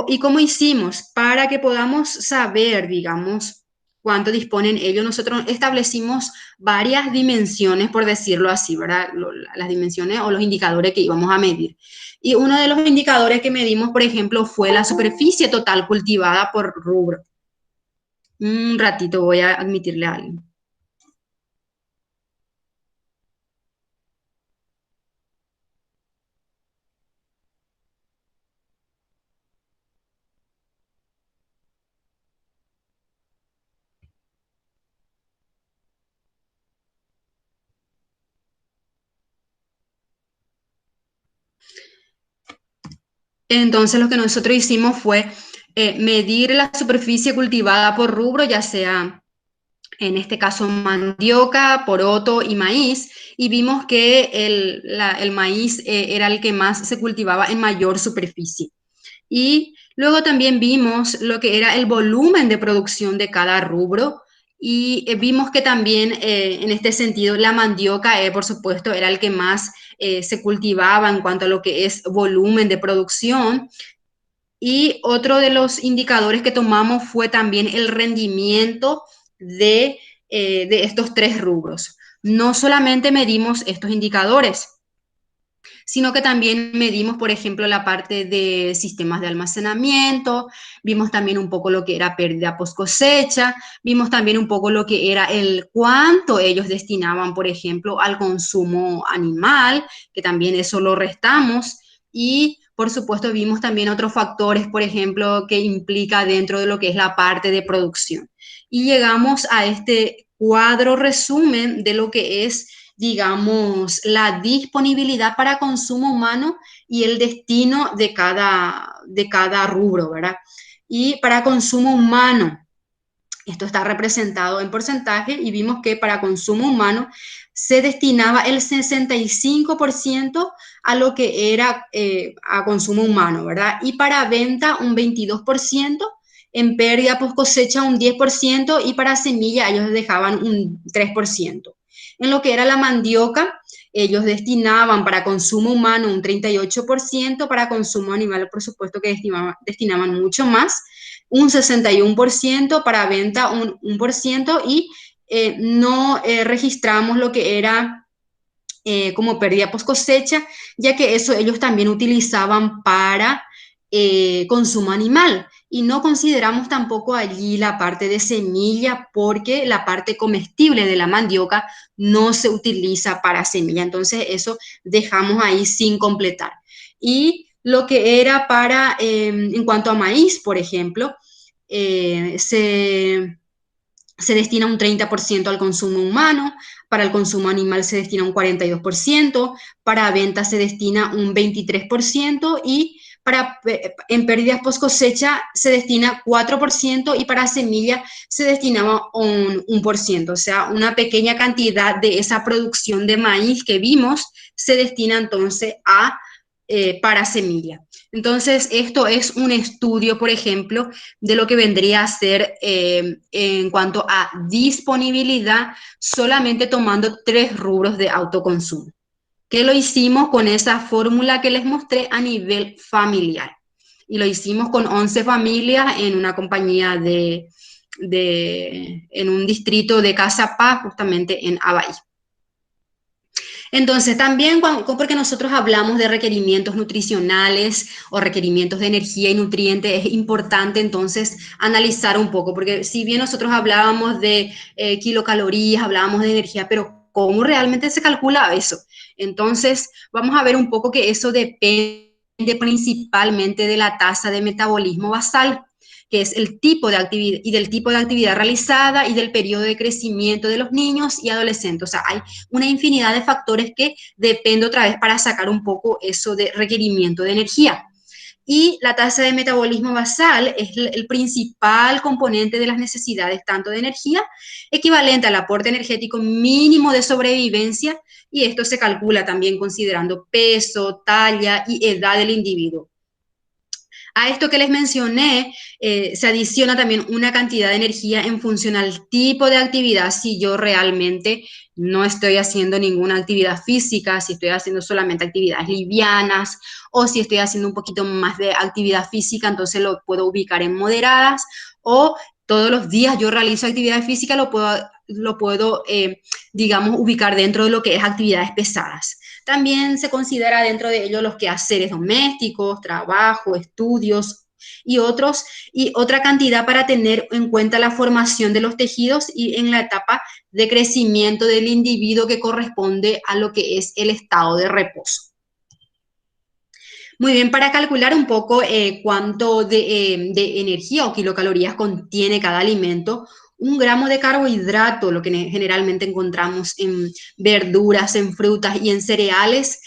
¿Y cómo hicimos? Para que podamos saber, digamos, cuánto disponen ellos, nosotros establecimos varias dimensiones, por decirlo así, ¿verdad? Las dimensiones o los indicadores que íbamos a medir. Y uno de los indicadores que medimos, por ejemplo, fue la superficie total cultivada por rubro. Un ratito voy a admitirle a alguien. Entonces, lo que nosotros hicimos fue medir la superficie cultivada por rubro, ya sea en este caso mandioca, poroto y maíz, y vimos que el maíz era el que más se cultivaba en mayor superficie. Y luego también vimos lo que era el volumen de producción de cada rubro y vimos que también en este sentido la mandioca, por supuesto, era el que más se cultivaba en cuanto a lo que es volumen de producción. Y otro de los indicadores que tomamos fue también el rendimiento de estos tres rubros. No solamente medimos estos indicadores, sino que también medimos, por ejemplo, la parte de sistemas de almacenamiento, vimos también un poco lo que era pérdida post cosecha, vimos también un poco lo que era el cuánto ellos destinaban, por ejemplo, al consumo animal, que también eso lo restamos, y por supuesto vimos también otros factores, por ejemplo, que implica dentro de lo que es la parte de producción. Y llegamos a este cuadro resumen de lo que es, digamos, la disponibilidad para consumo humano y el destino de cada rubro, ¿verdad? Y para consumo humano, esto está representado en porcentaje y vimos que para consumo humano se destinaba el 65% a lo que era a consumo humano, ¿verdad? Y para venta un 22%, en pérdida post cosecha un 10% y para semilla ellos dejaban un 3%. En lo que era la mandioca, ellos destinaban para consumo humano un 38%, para consumo animal, por supuesto que destinaban mucho más, un 61%, para venta un 1% y no registramos lo que era como pérdida post cosecha, ya que eso ellos también utilizaban para consumo animal. Y no consideramos tampoco allí la parte de semilla porque la parte comestible de la mandioca no se utiliza para semilla. Entonces eso dejamos ahí sin completar. Y lo que era para, en cuanto a maíz, por ejemplo, se destina un 30% al consumo humano, para el consumo animal se destina un 42%, para venta se destina un 23% y en pérdidas post cosecha se destina 4% y para semilla se destinaba un 1%. O sea, una pequeña cantidad de esa producción de maíz que vimos se destina entonces para semilla. Entonces, esto es un estudio, por ejemplo, de lo que vendría a ser en cuanto a disponibilidad, solamente tomando tres rubros de autoconsumo, que lo hicimos con esa fórmula que les mostré a nivel familiar. Y lo hicimos con 11 familias en una compañía en un distrito de Casa Paz, justamente en Abay. Entonces, también porque nosotros hablamos de requerimientos nutricionales o requerimientos de energía y nutrientes, es importante entonces analizar un poco, porque si bien nosotros hablábamos de kilocalorías, hablábamos de energía, pero ¿cómo realmente se calcula eso? Entonces, vamos a ver un poco que eso depende principalmente de la tasa de metabolismo basal, que es el tipo de actividad y del tipo de actividad realizada y del periodo de crecimiento de los niños y adolescentes. O sea, hay una infinidad de factores que depende otra vez para sacar un poco eso de requerimiento de energía. Y la tasa de metabolismo basal es el principal componente de las necesidades tanto de energía, equivalente al aporte energético mínimo de sobrevivencia, y esto se calcula también considerando peso, talla y edad del individuo. A esto que les mencioné, se adiciona también una cantidad de energía en función al tipo de actividad. Si yo realmente no estoy haciendo ninguna actividad física, si estoy haciendo solamente actividades livianas o si estoy haciendo un poquito más de actividad física, entonces lo puedo ubicar en moderadas, o todos los días yo realizo actividad física, lo puedo digamos, ubicar dentro de lo que es actividades pesadas. También se considera dentro de ello los quehaceres domésticos, trabajo, estudios y otros, y otra cantidad para tener en cuenta la formación de los tejidos y en la etapa de crecimiento del individuo que corresponde a lo que es el estado de reposo. Muy bien, para calcular un poco cuánto de energía o kilocalorías contiene cada alimento, un gramo de carbohidrato, lo que generalmente encontramos en verduras, en frutas y en cereales,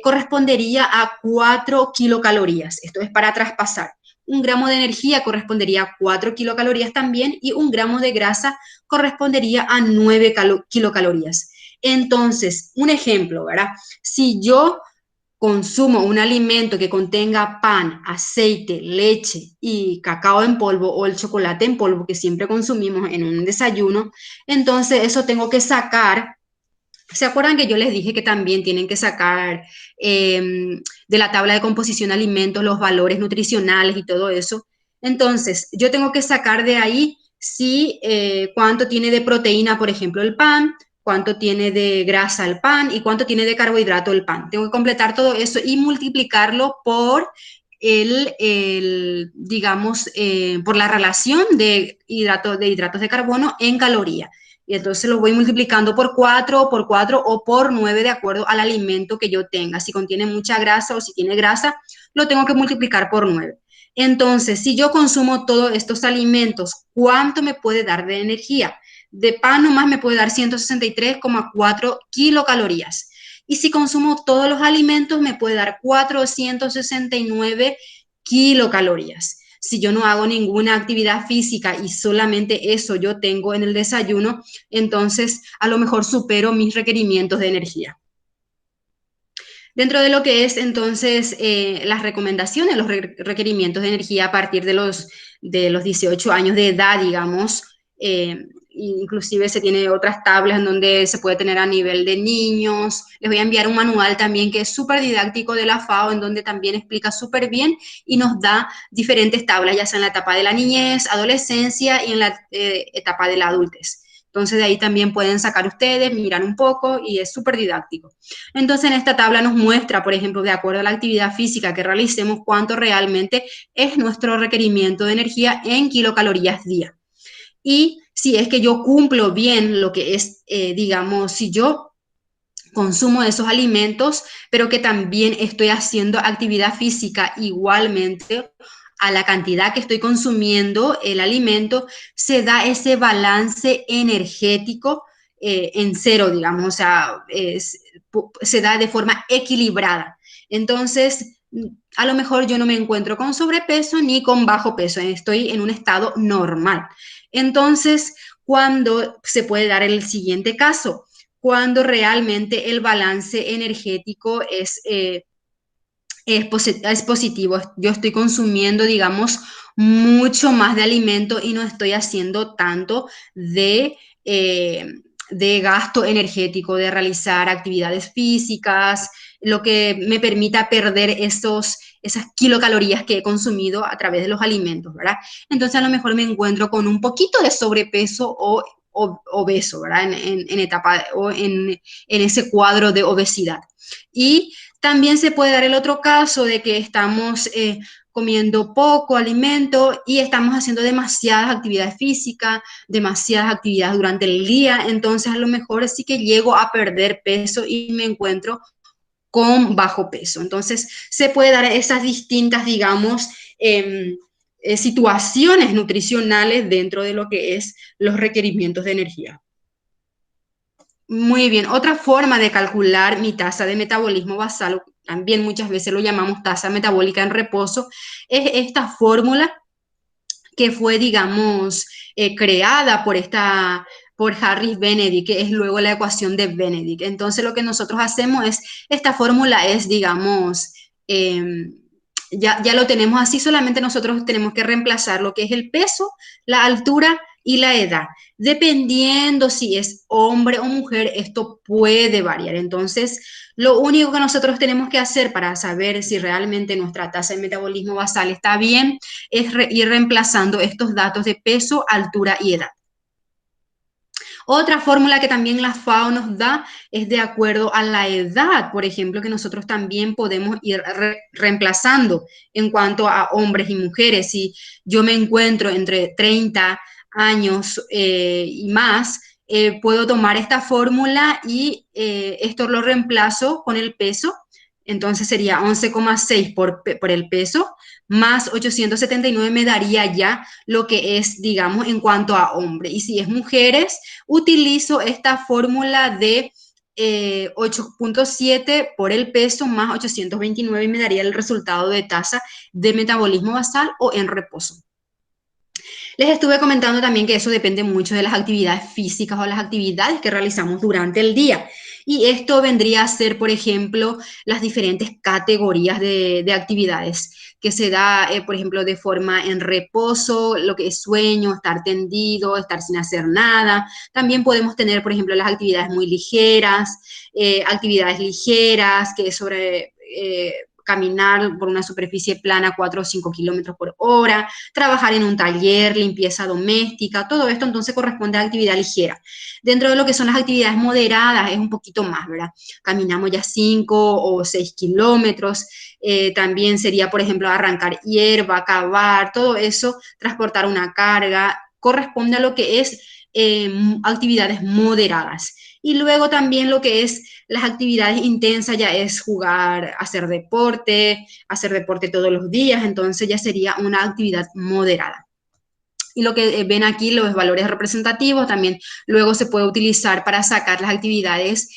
correspondería a 4 kilocalorías. Esto es para traspasar. Un gramo de energía correspondería a 4 kilocalorías también, y un gramo de grasa correspondería a 9 kilocalorías. Entonces, un ejemplo, ¿verdad? Si yo consumo un alimento que contenga pan, aceite, leche y cacao en polvo, o el chocolate en polvo que siempre consumimos en un desayuno, entonces eso tengo que sacar. ¿Se acuerdan que yo les dije que también tienen que sacar de la tabla de composición de alimentos los valores nutricionales y todo eso? Entonces, yo tengo que sacar de ahí si cuánto tiene de proteína, por ejemplo, el pan, cuánto tiene de grasa el pan y cuánto tiene de carbohidrato el pan. Tengo que completar todo eso y multiplicarlo por digamos, por la relación de hidratos de carbono en caloría. Y entonces lo voy multiplicando por 4 o por 9 de acuerdo al alimento que yo tenga. Si contiene mucha grasa o si tiene grasa, lo tengo que multiplicar por 9. Entonces, si yo consumo todos estos alimentos, ¿cuánto me puede dar de energía? De pan nomás me puede dar 163,4 kilocalorías. Y si consumo todos los alimentos, me puede dar 469 kilocalorías. Si yo no hago ninguna actividad física y solamente eso yo tengo en el desayuno, entonces a lo mejor supero mis requerimientos de energía. Dentro de lo que es entonces las recomendaciones, los requerimientos de energía a partir de los 18 años de edad, digamos, inclusive se tiene otras tablas en donde se puede tener a nivel de niños. Les voy a enviar un manual también que es súper didáctico de la FAO, en donde también explica súper bien y nos da diferentes tablas, ya sea en la etapa de la niñez, adolescencia y en la etapa de la adultez. Entonces de ahí también pueden sacar ustedes, mirar un poco y es súper didáctico. Entonces en esta tabla nos muestra, por ejemplo, de acuerdo a la actividad física que realicemos, cuánto realmente es nuestro requerimiento de energía en kilocalorías día. Y si es que yo cumplo bien lo que es, digamos, si yo consumo esos alimentos, pero que también estoy haciendo actividad física igualmente a la cantidad que estoy consumiendo el alimento, se da ese balance energético en cero, digamos, o sea, se da de forma equilibrada. Entonces, a lo mejor yo no me encuentro con sobrepeso ni con bajo peso, estoy en un estado normal. Entonces, cuando se puede dar el siguiente caso, cuando realmente el balance energético es positivo. Yo estoy consumiendo, digamos, mucho más de alimento y no estoy haciendo tanto de gasto energético, de realizar actividades físicas, lo que me permita perder esas kilocalorías que he consumido a través de los alimentos, ¿verdad? Entonces a lo mejor me encuentro con un poquito de sobrepeso o obeso, ¿verdad? En etapa o en ese cuadro de obesidad. Y también se puede dar el otro caso de que estamos comiendo poco alimento y estamos haciendo demasiadas actividades físicas, demasiadas actividades durante el día, entonces a lo mejor sí que llego a perder peso y me encuentro con bajo peso. Entonces se puede dar esas distintas, digamos, situaciones nutricionales dentro de lo que es los requerimientos de energía. Muy bien, otra forma de calcular mi tasa de metabolismo basal, también muchas veces lo llamamos tasa metabólica en reposo, es esta fórmula que fue, digamos, creada por Harris Benedict, que es luego la ecuación de Benedict. Entonces lo que nosotros hacemos es, esta fórmula es, digamos, ya lo tenemos así, solamente nosotros tenemos que reemplazar lo que es el peso, la altura y la edad. Dependiendo si es hombre o mujer, esto puede variar. Entonces, lo único que nosotros tenemos que hacer para saber si realmente nuestra tasa de metabolismo basal está bien es ir reemplazando estos datos de peso, altura y edad. Otra fórmula que también la FAO nos da es de acuerdo a la edad, por ejemplo, que nosotros también podemos ir reemplazando en cuanto a hombres y mujeres. Si yo me encuentro entre 30 años y más, puedo tomar esta fórmula y esto lo reemplazo con el peso. Entonces sería 11,6 por el peso, más 879 me daría ya lo que es, digamos, en cuanto a hombre. Y si es mujeres, utilizo esta fórmula de 8,7 por el peso más 829 y me daría el resultado de tasa de metabolismo basal o en reposo. Les estuve comentando también que eso depende mucho de las actividades físicas o las actividades que realizamos durante el día. Y esto vendría a ser, por ejemplo, las diferentes categorías de actividades que se da, por ejemplo, de forma en reposo, lo que es sueño, estar tendido, estar sin hacer nada. También podemos tener, por ejemplo, las actividades muy ligeras, actividades ligeras, que es sobre caminar por una superficie plana 4 o 5 kilómetros por hora, trabajar en un taller, limpieza doméstica, todo esto entonces corresponde a actividad ligera. Dentro de lo que son las actividades moderadas es un poquito más, ¿verdad? Caminamos ya 5 o 6 kilómetros, también sería, por ejemplo, arrancar hierba, cavar, todo eso, transportar una carga, corresponde a lo que es actividades moderadas. Y luego también lo que es las actividades intensas ya es jugar, hacer deporte todos los días, entonces ya sería una actividad moderada. Y lo que ven aquí, los valores representativos, también luego se puede utilizar para sacar las actividades,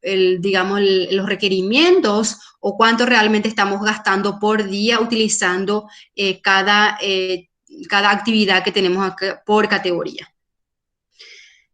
digamos, los requerimientos o cuánto realmente estamos gastando por día utilizando cada actividad que tenemos acá por categoría.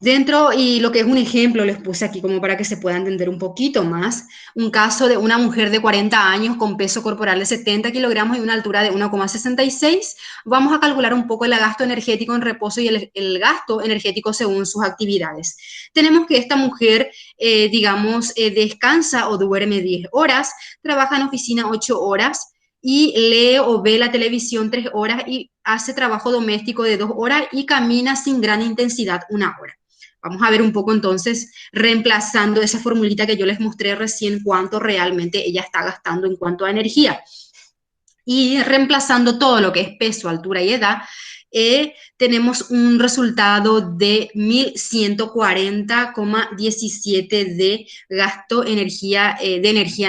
Dentro, y lo que es un ejemplo, les puse aquí como para que se pueda entender un poquito más, un caso de una mujer de 40 años con peso corporal de 70 kilogramos y una altura de 1,66. Vamos a calcular un poco el gasto energético en reposo y el gasto energético según sus actividades. Tenemos que esta mujer, digamos, descansa o duerme 10 horas, trabaja en oficina 8 horas, y lee o ve la televisión 3 horas y hace trabajo doméstico de 2 horas y camina sin gran intensidad 1 hora. Vamos a ver un poco entonces, reemplazando esa formulita que yo les mostré recién, cuánto realmente ella está gastando en cuanto a energía. Y reemplazando todo lo que es peso, altura y edad, tenemos un resultado de 1.140,17 de gasto de energía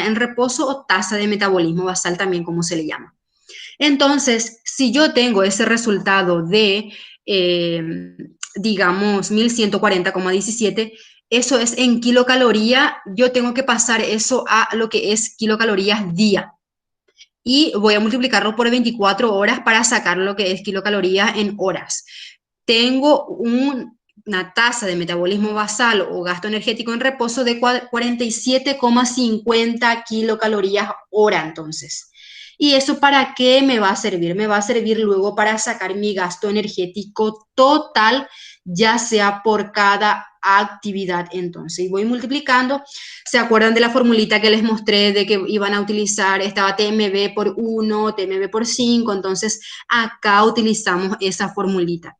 en reposo o tasa de metabolismo basal también como se le llama. Entonces, si yo tengo ese resultado de, digamos, 1.140,17, eso es en kilocaloría, yo tengo que pasar eso a lo que es kilocalorías día. Y voy a multiplicarlo por 24 horas para sacar lo que es kilocalorías en horas. Tengo una tasa de metabolismo basal o gasto energético en reposo de 47,50 kilocalorías hora, entonces. ¿Y eso para qué me va a servir? Me va a servir luego para sacar mi gasto energético total, ya sea por cada actividad. Entonces, y voy multiplicando. ¿Se acuerdan de la formulita que les mostré de que iban a utilizar? Estaba TMB por 1, TMB por 5. Entonces, acá utilizamos esa formulita.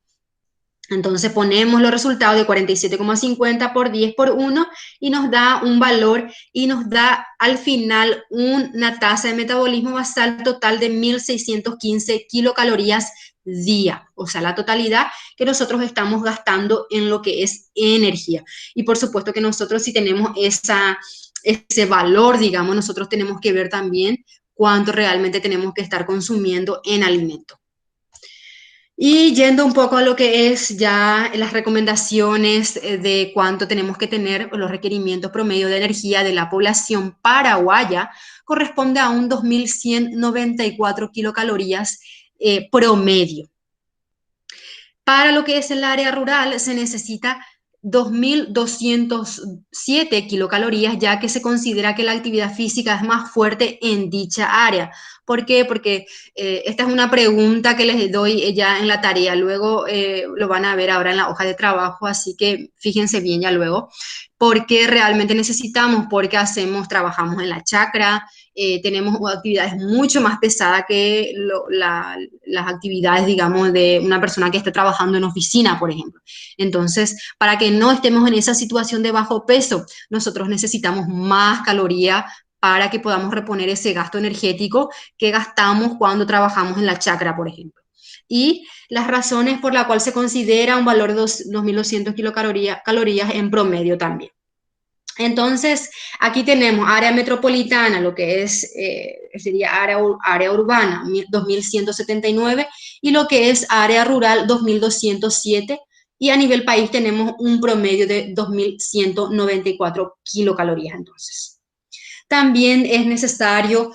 Entonces ponemos los resultados de 47,50 por 10 por 1 y nos da un valor y nos da al final una tasa de metabolismo basal total de 1.615 kilocalorías día, o sea, la totalidad que nosotros estamos gastando en lo que es energía. Y por supuesto que nosotros si tenemos ese valor, digamos, nosotros tenemos que ver también cuánto realmente tenemos que estar consumiendo en alimento. Y yendo un poco a lo que es ya las recomendaciones de cuánto tenemos que tener, los requerimientos promedio de energía de la población paraguaya, corresponde a un 2.194 kilocalorías promedio. Para lo que es el área rural se necesita 2.207 kilocalorías, ya que se considera que la actividad física es más fuerte en dicha área. ¿Por qué? Porque esta es una pregunta que les doy ya en la tarea, luego lo van a ver ahora en la hoja de trabajo, así que fíjense bien ya luego. ¿Por qué realmente necesitamos? Porque trabajamos en la chacra, tenemos actividades mucho más pesadas que las actividades, digamos, de una persona que esté trabajando en oficina, por ejemplo. Entonces, para que no estemos en esa situación de bajo peso, nosotros necesitamos más calorías para que podamos reponer ese gasto energético que gastamos cuando trabajamos en la chacra, por ejemplo. Y las razones por las cuales se considera un valor de 2.200 kilocalorías en promedio también. Entonces, aquí tenemos área metropolitana, lo que sería área urbana, 2.179, y lo que es área rural, 2.207, y a nivel país tenemos un promedio de 2.194 kilocalorías entonces. También es necesario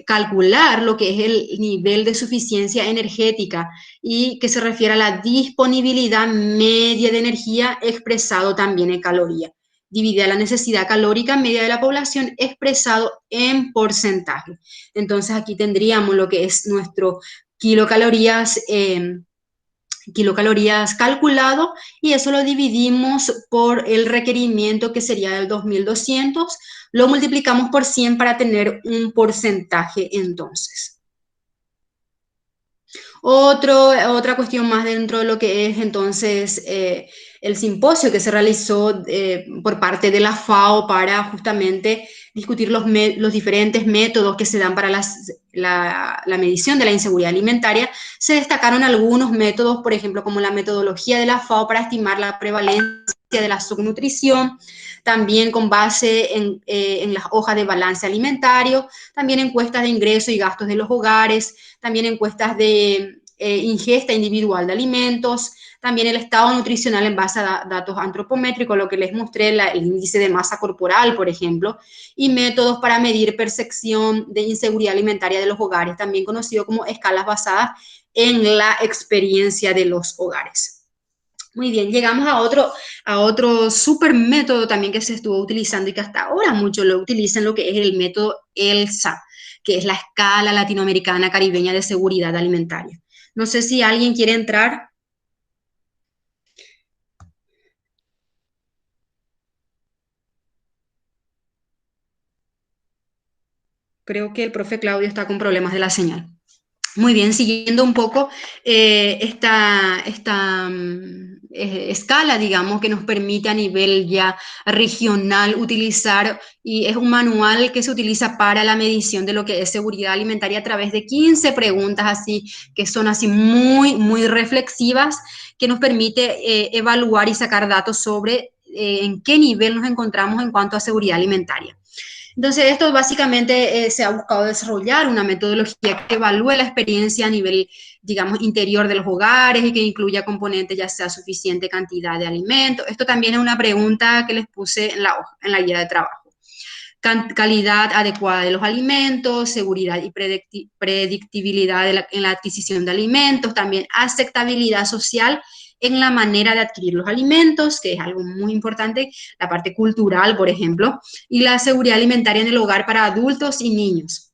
calcular lo que es el nivel de suficiencia energética y que se refiere a la disponibilidad media de energía expresado también en calorías, dividida la necesidad calórica media de la población expresado en porcentaje. Entonces aquí tendríamos lo que es nuestro kilocalorías kilocalorías calculado y eso lo dividimos por el requerimiento que sería del 2.200, lo multiplicamos por 100 para tener un porcentaje entonces. Otra cuestión más dentro de lo que es entonces el simposio que se realizó por parte de la FAO para justamente discutir los diferentes métodos que se dan para la medición de la inseguridad alimentaria. Se destacaron algunos métodos, por ejemplo, como la metodología de la FAO para estimar la prevalencia de la subnutrición, también con base en las hojas de balance alimentario, también encuestas de ingreso y gastos de los hogares, también encuestas de ingesta individual de alimentos, también el estado nutricional en base a datos antropométricos, lo que les mostré, el índice de masa corporal, por ejemplo, y métodos para medir percepción de inseguridad alimentaria de los hogares, también conocido como escalas basadas en la experiencia de los hogares. Muy bien, llegamos a otro super método también que se estuvo utilizando y que hasta ahora muchos lo utilizan, lo que es el método ELSA, que es la escala latinoamericana caribeña de seguridad alimentaria. No sé si alguien quiere entrar. Creo que el profe Claudio está con problemas de la señal. Muy bien, siguiendo un poco esta escala, digamos, que nos permite a nivel ya regional utilizar, y es un manual que se utiliza para la medición de lo que es seguridad alimentaria a través de 15 preguntas así, que son así muy, muy reflexivas, que nos permite evaluar y sacar datos sobre en qué nivel nos encontramos en cuanto a seguridad alimentaria. Entonces, esto básicamente se ha buscado desarrollar una metodología que evalúe la experiencia a nivel, digamos, interior de los hogares y que incluya componentes, ya sea suficiente cantidad de alimentos. Esto también es una pregunta que les puse en la guía de trabajo. Calidad adecuada de los alimentos, seguridad y predictibilidad en la adquisición de alimentos, también aceptabilidad social en la manera de adquirir los alimentos, que es algo muy importante, la parte cultural, por ejemplo, y la seguridad alimentaria en el hogar para adultos y niños.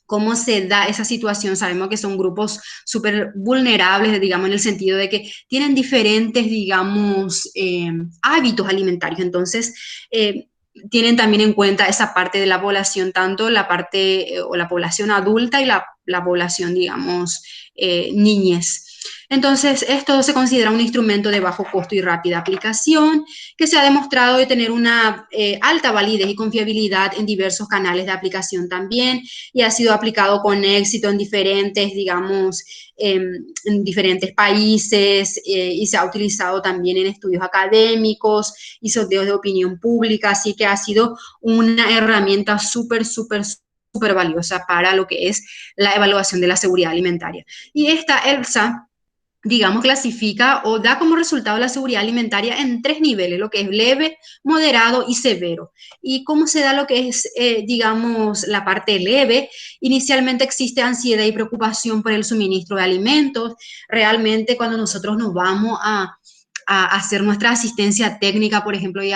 ¿Cómo se da esa situación? Sabemos que son grupos súper vulnerables, digamos, en el sentido de que tienen diferentes, digamos, hábitos alimentarios. Entonces, tienen también en cuenta esa parte de la población, tanto la parte o la población adulta y la población, digamos, niñez. Entonces, esto se considera un instrumento de bajo costo y rápida aplicación, que se ha demostrado de tener una alta validez y confiabilidad en diversos canales de aplicación también, y ha sido aplicado con éxito en diferentes, digamos, en diferentes países, y se ha utilizado también en estudios académicos y sondeos de opinión pública, así que ha sido una herramienta súper, súper, súper valiosa para lo que es la evaluación de la seguridad alimentaria. Y esta ELSA, digamos, clasifica o da como resultado la seguridad alimentaria en 3 niveles, lo que es leve, moderado y severo. ¿Y cómo se da lo que es, digamos, la parte leve? Inicialmente existe ansiedad y preocupación por el suministro de alimentos. Realmente cuando nosotros nos vamos a hacer nuestra asistencia técnica, por ejemplo, y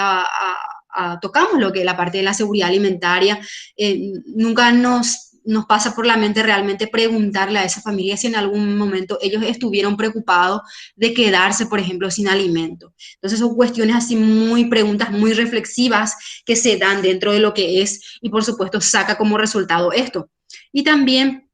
tocamos lo que es la parte de la seguridad alimentaria. Nunca nos pasa por la mente realmente preguntarle a esa familia si en algún momento ellos estuvieron preocupados de quedarse, por ejemplo, sin alimento. Entonces son cuestiones así preguntas muy reflexivas que se dan dentro de lo que es, y por supuesto saca como resultado esto. Y también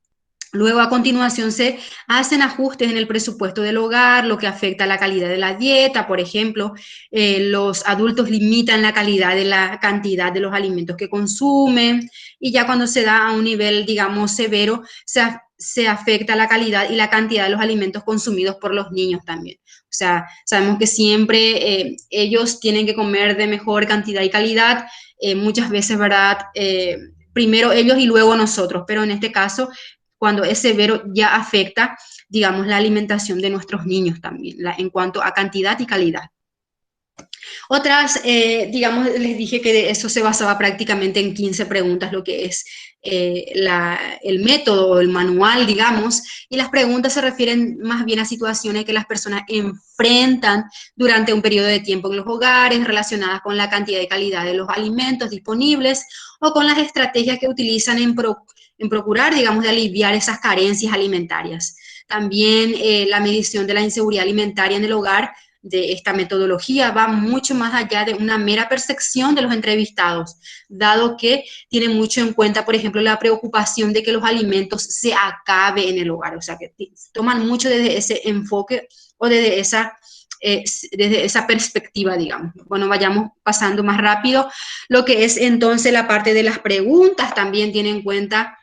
luego, a continuación, se hacen ajustes en el presupuesto del hogar, lo que afecta a la calidad de la dieta. Por ejemplo, los adultos limitan la calidad de la cantidad de los alimentos que consumen, y ya cuando se da a un nivel, digamos, severo, se afecta la calidad y la cantidad de los alimentos consumidos por los niños también. O sea, sabemos que siempre ellos tienen que comer de mejor cantidad y calidad, muchas veces, ¿verdad? Primero ellos y luego nosotros, pero en este caso, cuando es severo, ya afecta, digamos, la alimentación de nuestros niños también, en cuanto a cantidad y calidad. Otras, digamos, les dije que eso se basaba prácticamente en 15 preguntas, lo que es el método, el manual, digamos, y las preguntas se refieren más bien a situaciones que las personas enfrentan durante un periodo de tiempo en los hogares, relacionadas con la cantidad y calidad de los alimentos disponibles o con las estrategias que utilizan en procurar, digamos, de aliviar esas carencias alimentarias. También la medición de la inseguridad alimentaria en el hogar de esta metodología va mucho más allá de una mera percepción de los entrevistados, dado que tiene mucho en cuenta, por ejemplo, la preocupación de que los alimentos se acaben en el hogar, o sea, que toman mucho desde ese enfoque o desde esa perspectiva, digamos. Bueno, vayamos pasando más rápido. Lo que es entonces la parte de las preguntas también tiene en cuenta.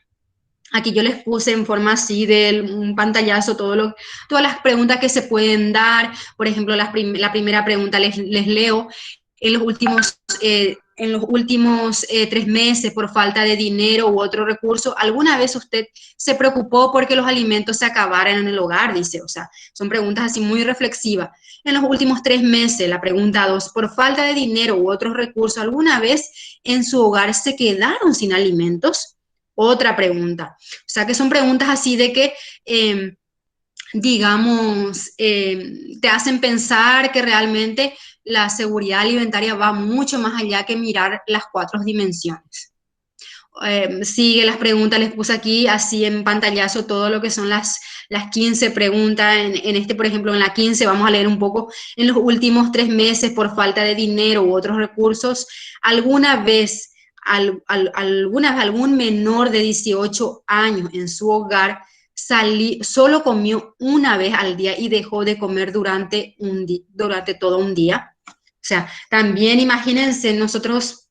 Aquí yo les puse en forma así de un pantallazo todas las preguntas que se pueden dar. Por ejemplo, la primera pregunta les leo. En los últimos 3 meses, por falta de dinero u otro recurso, ¿alguna vez usted se preocupó porque los alimentos se acabaran en el hogar? Dice, o sea, son preguntas así muy reflexivas. En los últimos 3 meses, la pregunta 2, por falta de dinero u otros recursos, ¿alguna vez en su hogar se quedaron sin alimentos? Otra pregunta. O sea, que son preguntas así de que, digamos, te hacen pensar que realmente la seguridad alimentaria va mucho más allá que mirar las 4 dimensiones. Sigue las preguntas, les puse aquí así en pantallazo todo lo que son las 15 preguntas. En este, por ejemplo, en la 15 vamos a leer un poco. En los últimos 3 meses, por falta de dinero u otros recursos, ¿alguna vez algún menor de 18 años en su hogar solo comió una vez al día y dejó de comer durante todo un día? O sea, también imagínense, nosotros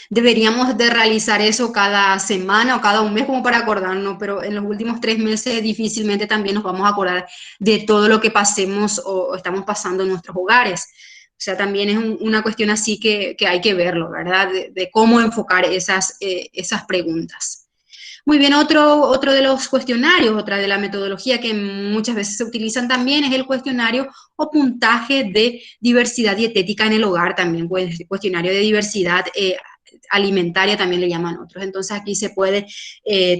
deberíamos de realizar eso cada semana o cada un mes como para acordarnos, pero en los últimos 3 meses difícilmente también nos vamos a acordar de todo lo que pasemos o estamos pasando en nuestros hogares. O sea, también es una cuestión así que hay que verlo, ¿verdad? De cómo enfocar esas preguntas. Muy bien, otro de los cuestionarios, otra de la metodología que muchas veces se utilizan también es el cuestionario o puntaje de diversidad dietética en el hogar, también cuestionario de diversidad alimentaria también le llaman otros. Entonces aquí se puede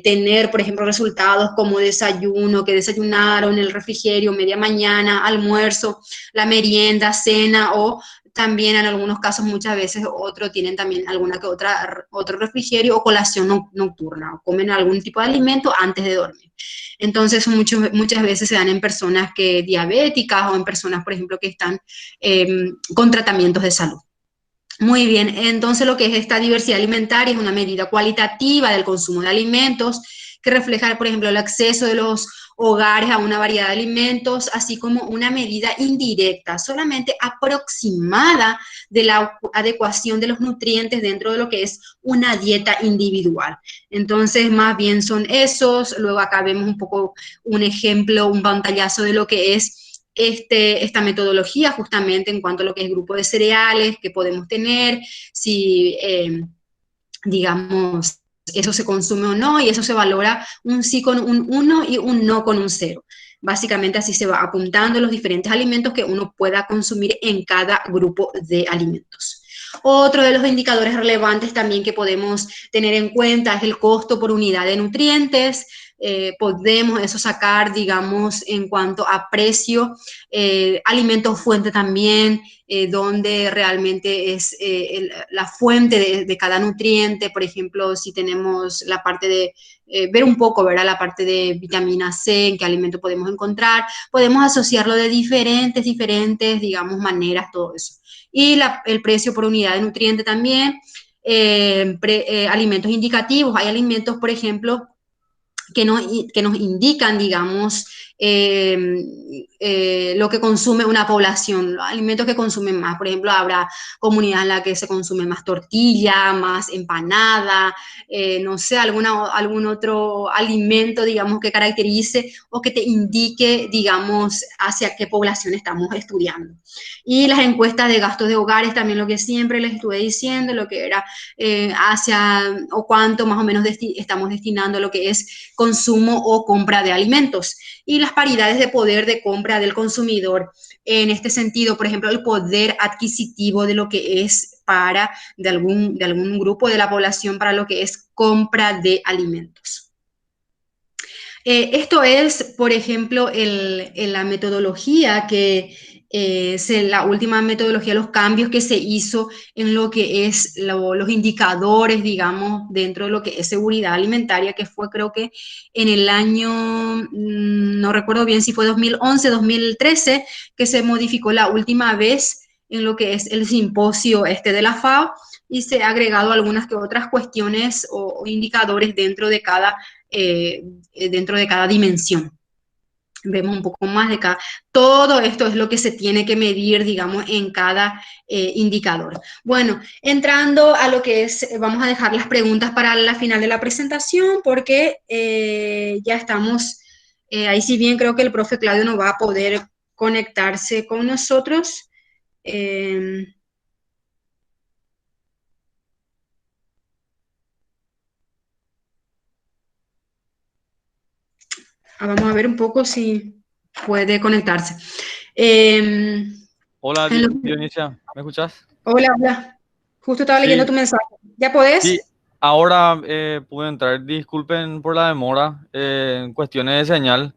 tener, por ejemplo, resultados como desayuno, que desayunaron, el refrigerio, media mañana, almuerzo, la merienda, cena, o también en algunos casos muchas veces tienen también alguna que otro refrigerio o colación nocturna, o comen algún tipo de alimento antes de dormir. Entonces muchas veces se dan en personas diabéticas o en personas, por ejemplo, que están con tratamientos de salud. Muy bien, entonces lo que es esta diversidad alimentaria es una medida cualitativa del consumo de alimentos que refleja, por ejemplo, el acceso de los hogares a una variedad de alimentos, así como una medida indirecta, solamente aproximada de la adecuación de los nutrientes dentro de lo que es una dieta individual. Entonces, más bien son esos. Luego acá vemos un poco un ejemplo, un pantallazo de lo que es esta metodología justamente en cuanto a lo que es grupo de cereales que podemos tener, si, digamos, eso se consume o no, y eso se valora un sí con un 1 y un no con un 0. Básicamente así se va apuntando los diferentes alimentos que uno pueda consumir en cada grupo de alimentos. Otro de los indicadores relevantes también que podemos tener en cuenta es el costo por unidad de nutrientes. podemos eso sacar, digamos, en cuanto a precio, alimentos fuente también, donde realmente es la fuente de cada nutriente. Por ejemplo, si tenemos la parte de ver un poco, ¿verdad? La parte de vitamina C, en qué alimento podemos encontrar, podemos asociarlo de diferentes, digamos, maneras, todo eso. Y el precio por unidad de nutriente también, alimentos indicativos. Hay alimentos, por ejemplo, que nos indican, digamos, lo que consume una población, los alimentos que consumen más. Por ejemplo, habrá comunidades en las que se consume más tortilla, más empanada, no sé, algún otro alimento, digamos, que caracterice o que te indique, digamos, hacia qué población estamos estudiando. Y las encuestas de gastos de hogares, también lo que siempre les estuve diciendo, lo que era hacia o cuánto más o menos estamos destinando a lo que es consumo o compra de alimentos. Y las paridades de poder de compra del consumidor. En este sentido, por ejemplo, el poder adquisitivo de lo que es de algún grupo de la población para lo que es compra de alimentos. Esto es, por ejemplo, la metodología la última metodología, los cambios que se hizo en lo que es los indicadores, digamos, dentro de lo que es seguridad alimentaria, que fue creo que en el año, no recuerdo bien si fue 2011, 2013, que se modificó la última vez en lo que es el simposio de la FAO, y se ha agregado algunas que otras cuestiones o indicadores dentro de cada dimensión. Vemos un poco más de cada. Todo esto es lo que se tiene que medir, digamos, en cada indicador. Bueno, entrando a lo que es, vamos a dejar las preguntas para la final de la presentación, porque ya estamos, ahí si bien creo que el profe Claudio no va a poder conectarse con nosotros. Vamos a ver un poco si puede conectarse. Hola, Dionisia, ¿me escuchas? Hola. Justo estaba leyendo Sí, tu mensaje. ¿Ya sí, podés? ahora pude entrar. Disculpen por la demora en cuestiones de señal. No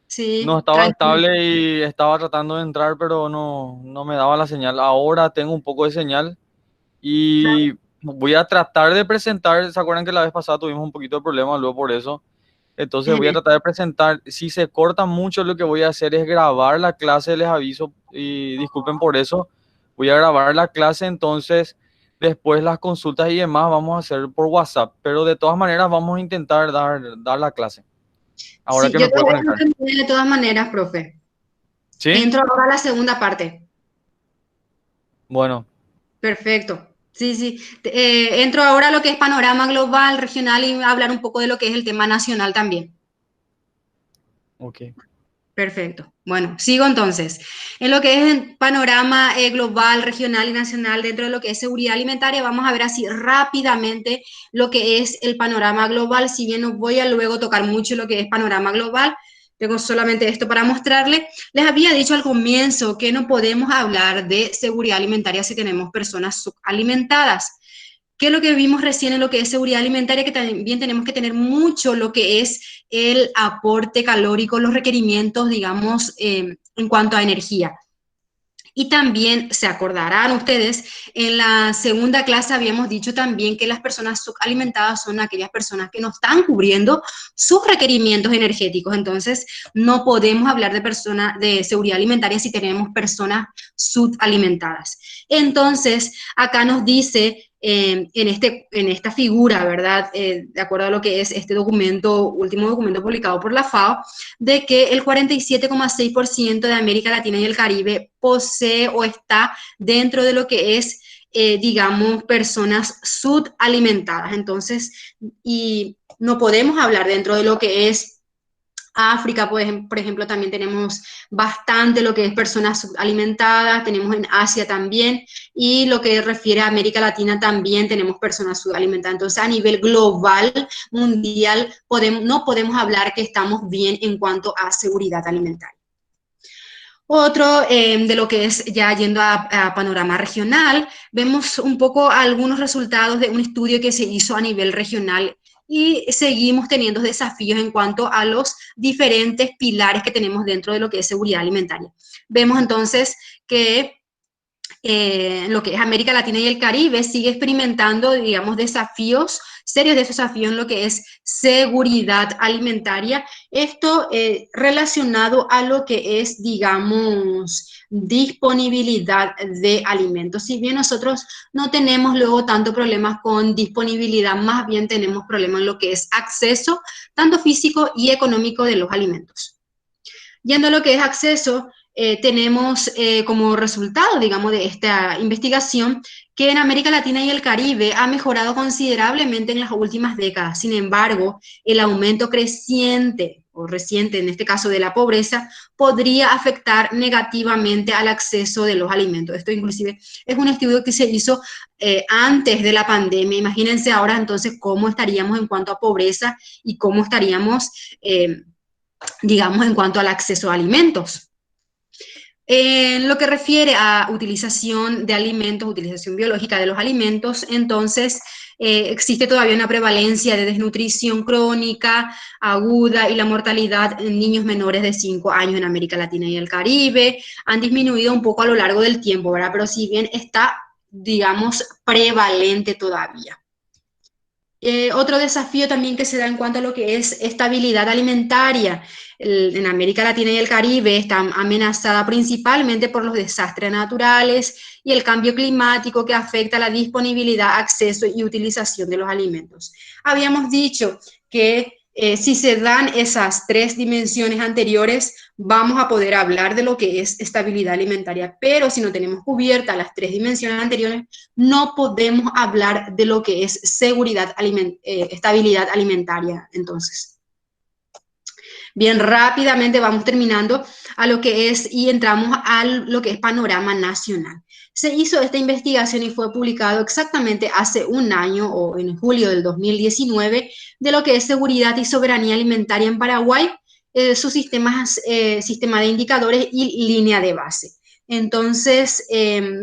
Sí, estaba tranquilo. estable y estaba tratando de entrar, pero no me daba la señal. Ahora tengo un poco de señal y voy a tratar de presentar. ¿Se acuerdan que la vez pasada tuvimos un poquito de problema luego por eso? Entonces voy a tratar de presentar. Si se corta mucho, lo que voy a hacer es grabar la clase, les aviso y disculpen por eso. Voy a grabar la clase, entonces después las consultas y demás vamos a hacer por WhatsApp, pero de todas maneras vamos a intentar dar la clase. Ahora Sí, que yo me te puedo voy a conectar. entender de todas maneras, profe. ¿Sí? Entro ahora a la segunda parte. Bueno, Perfecto. Sí. Entro ahora a lo que es panorama global, regional y hablar un poco de lo que es el tema nacional también. ok. Perfecto. Bueno, sigo entonces. En lo que es el panorama global, regional y nacional dentro de lo que es seguridad alimentaria, vamos a ver así rápidamente lo que es el panorama global. Si bien no voy a luego tocar mucho lo que es panorama global, tengo solamente esto para mostrarles. Les había dicho al comienzo que no podemos hablar de seguridad alimentaria si tenemos personas subalimentadas. ¿Qué es lo que vimos recién en lo que es seguridad alimentaria? Que también tenemos que tener mucho lo que es el aporte calórico, los requerimientos, digamos, en cuanto a energía. Y también se acordarán ustedes, en la segunda clase habíamos dicho también que las personas subalimentadas son aquellas personas que no están cubriendo sus requerimientos energéticos. Entonces, no podemos hablar de seguridad alimentaria si tenemos personas subalimentadas. Entonces, acá nos dice en esta figura, ¿verdad? De acuerdo a lo que es este último documento publicado por la FAO, de que el 47,6% de América Latina y el Caribe posee o está dentro de lo que es, digamos, personas subalimentadas. Entonces, y no podemos hablar dentro de lo que es África, pues, por ejemplo, también tenemos bastante lo que es personas subalimentadas, tenemos en Asia también, y lo que refiere a América Latina también tenemos personas subalimentadas. Entonces, a nivel global, mundial, no podemos hablar que estamos bien en cuanto a seguridad alimentaria. Otro de lo que es ya yendo a panorama regional, vemos un poco algunos resultados de un estudio que se hizo a nivel regional y seguimos teniendo desafíos en cuanto a los diferentes pilares que tenemos dentro de lo que es seguridad alimentaria. Vemos entonces que lo que es América Latina y el Caribe sigue experimentando, digamos, desafíos, serios desafíos en lo que es seguridad alimentaria. Esto relacionado a lo que es, digamos, disponibilidad de alimentos. Si bien nosotros no tenemos luego tanto problemas con disponibilidad, más bien tenemos problemas en lo que es acceso, tanto físico y económico de los alimentos. Yendo a lo que es acceso, tenemos como resultado, digamos, de esta investigación que en América Latina y el Caribe ha mejorado considerablemente en las últimas décadas. Sin embargo, el aumento creciente o reciente, en este caso de la pobreza, podría afectar negativamente al acceso de los alimentos. Esto inclusive es un estudio que se hizo antes de la pandemia. Imagínense ahora entonces cómo estaríamos en cuanto a pobreza y cómo estaríamos digamos, en cuanto al acceso a alimentos. En lo que refiere a utilización de alimentos, utilización biológica de los alimentos, entonces existe todavía una prevalencia de desnutrición crónica, aguda, y la mortalidad en niños menores de 5 años en América Latina y el Caribe han disminuido un poco a lo largo del tiempo, ¿verdad? Pero si bien está, digamos, prevalente todavía. Otro desafío también que se da en cuanto a lo que es estabilidad alimentaria en América Latina y el Caribe está amenazada principalmente por los desastres naturales y el cambio climático que afecta la disponibilidad, acceso y utilización de los alimentos. Habíamos dicho que si se dan esas 3 dimensiones anteriores, vamos a poder hablar de lo que es estabilidad alimentaria, pero si no tenemos cubiertas las 3 dimensiones anteriores, no podemos hablar de lo que es seguridad, estabilidad alimentaria. Entonces, bien, rápidamente vamos terminando a lo que es y entramos a lo que es panorama nacional. Se hizo esta investigación y fue publicado exactamente hace un año o en julio del 2019 de lo que es seguridad y soberanía alimentaria en Paraguay, su sistema de indicadores y línea de base. Entonces,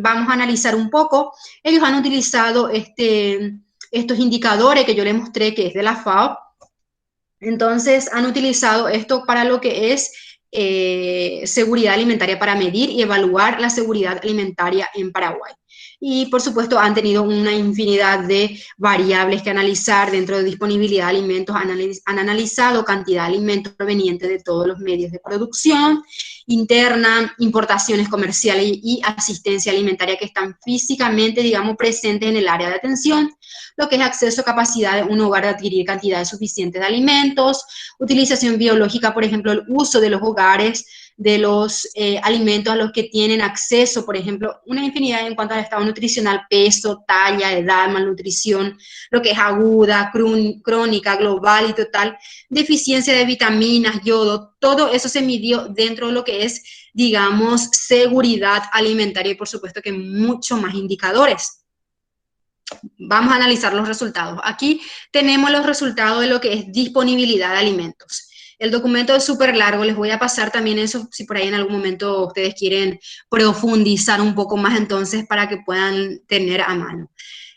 vamos a analizar un poco. Ellos han utilizado estos indicadores que yo les mostré, que es de la FAO. Entonces, han utilizado esto para lo que es seguridad alimentaria, para medir y evaluar la seguridad alimentaria en Paraguay. Y, por supuesto, han tenido una infinidad de variables que analizar dentro de disponibilidad de alimentos. Han analizado cantidad de alimentos provenientes de todos los medios de producción interna, importaciones comerciales y asistencia alimentaria que están físicamente, digamos, presentes en el área de atención, lo que es acceso a capacidad de un hogar de adquirir cantidades suficientes de alimentos, utilización biológica, por ejemplo, el uso de los hogares, de los alimentos a los que tienen acceso, por ejemplo, una infinidad en cuanto al estado nutricional, peso, talla, edad, malnutrición, lo que es aguda, crónica, global y total, deficiencia de vitaminas, yodo, todo eso se midió dentro de lo que es, digamos, seguridad alimentaria y por supuesto que mucho más indicadores. Vamos a analizar los resultados. Aquí tenemos los resultados de lo que es disponibilidad de alimentos. El documento es súper largo, les voy a pasar también eso, si por ahí en algún momento ustedes quieren profundizar un poco más entonces para que puedan tener a mano.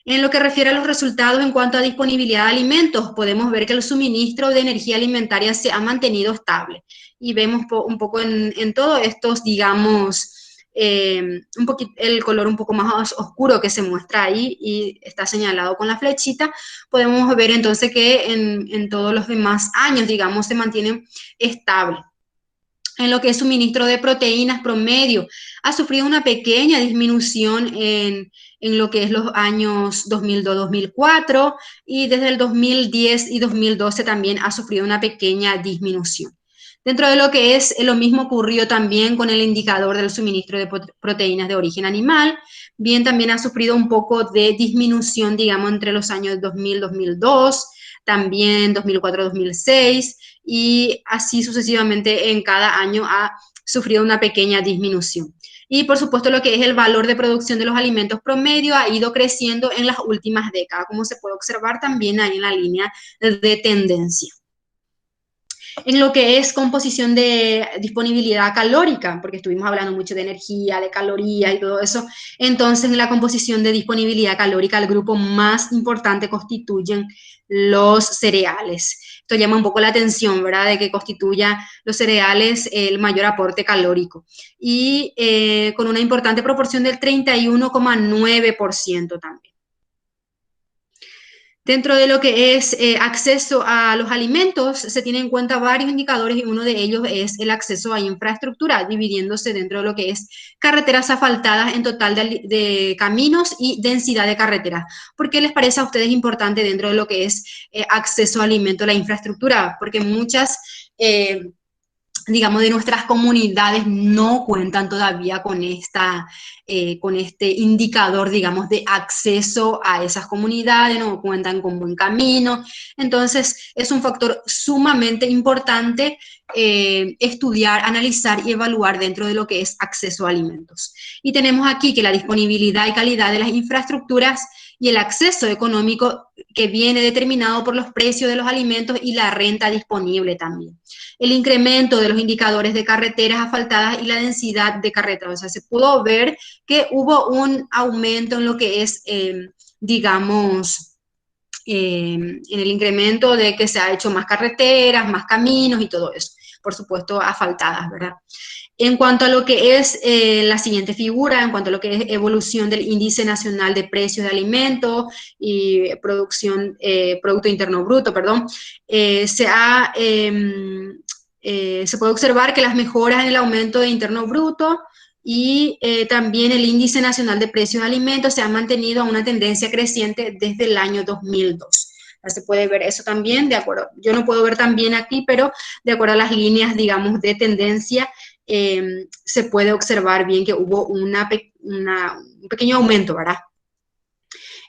En lo que refiere a los resultados en cuanto a disponibilidad de alimentos, podemos ver que el suministro de energía alimentaria se ha mantenido estable. Y vemos un poco en todos estos, digamos, un poquito, el color un poco más oscuro que se muestra ahí y está señalado con la flechita, podemos ver entonces que en todos los demás años, digamos, se mantiene estable. En lo que es suministro de proteínas promedio, ha sufrido una pequeña disminución en lo que es los años 2002-2004 y desde el 2010 y 2012 también ha sufrido una pequeña disminución. Dentro de lo que es, lo mismo ocurrió también con el indicador del suministro de proteínas de origen animal, bien también ha sufrido un poco de disminución, digamos, entre los años 2000-2002, también 2004-2006, y así sucesivamente en cada año ha sufrido una pequeña disminución. Y por supuesto lo que es el valor de producción de los alimentos promedio ha ido creciendo en las últimas décadas, como se puede observar también ahí en la línea de tendencia. En lo que es composición de disponibilidad calórica, porque estuvimos hablando mucho de energía, de calorías y todo eso, entonces en la composición de disponibilidad calórica el grupo más importante constituyen los cereales. Esto llama un poco la atención, ¿verdad? De que constituya los cereales el mayor aporte calórico y con una importante proporción del 31,9% también. Dentro de lo que es acceso a los alimentos, se tienen en cuenta varios indicadores y uno de ellos es el acceso a infraestructura, dividiéndose dentro de lo que es carreteras asfaltadas en total de caminos y densidad de carreteras. ¿Por qué les parece a ustedes importante dentro de lo que es acceso a alimentos, la infraestructura? Porque muchas digamos, de nuestras comunidades no cuentan todavía con este indicador, digamos, de acceso a esas comunidades, no cuentan con buen camino. Entonces, es un factor sumamente importante estudiar, analizar y evaluar dentro de lo que es acceso a alimentos. Y tenemos aquí que la disponibilidad y calidad de las infraestructuras y el acceso económico que viene determinado por los precios de los alimentos y la renta disponible también. El incremento de los indicadores de carreteras asfaltadas y la densidad de carreteras. O sea, se pudo ver que hubo un aumento en lo que es, digamos, en el incremento de que se ha hecho más carreteras, más caminos y todo eso. Por supuesto, asfaltadas, ¿verdad? En cuanto a lo que es la siguiente figura, en cuanto a lo que es evolución del índice nacional de precios de alimentos y producción, Producto Interno Bruto, perdón, se puede observar que las mejoras en el aumento de interno bruto y también el índice nacional de precios de alimentos se ha mantenido a una tendencia creciente desde el año 2002. Se puede ver eso también, de acuerdo, yo no puedo ver también aquí, pero de acuerdo a las líneas, digamos, de tendencia, se puede observar bien que hubo un pequeño aumento, ¿verdad?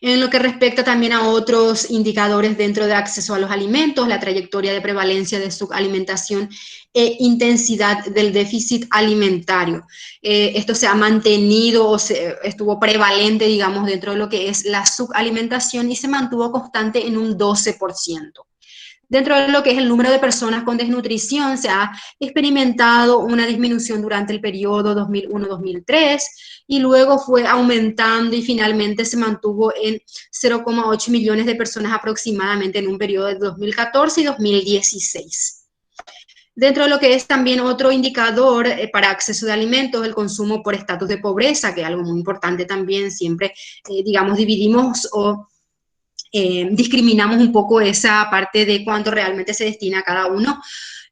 En lo que respecta también a otros indicadores dentro de acceso a los alimentos, la trayectoria de prevalencia de subalimentación e intensidad del déficit alimentario. Esto se ha mantenido o estuvo prevalente, digamos, dentro de lo que es la subalimentación y se mantuvo constante en un 12%. Dentro de lo que es el número de personas con desnutrición, se ha experimentado una disminución durante el periodo 2001-2003 y luego fue aumentando y finalmente se mantuvo en 0,8 millones de personas aproximadamente en un periodo de 2014 y 2016. Dentro de lo que es también otro indicador para acceso de alimentos, el consumo por estatus de pobreza, que es algo muy importante también, siempre, digamos, dividimos o discriminamos un poco esa parte de cuánto realmente se destina a cada uno.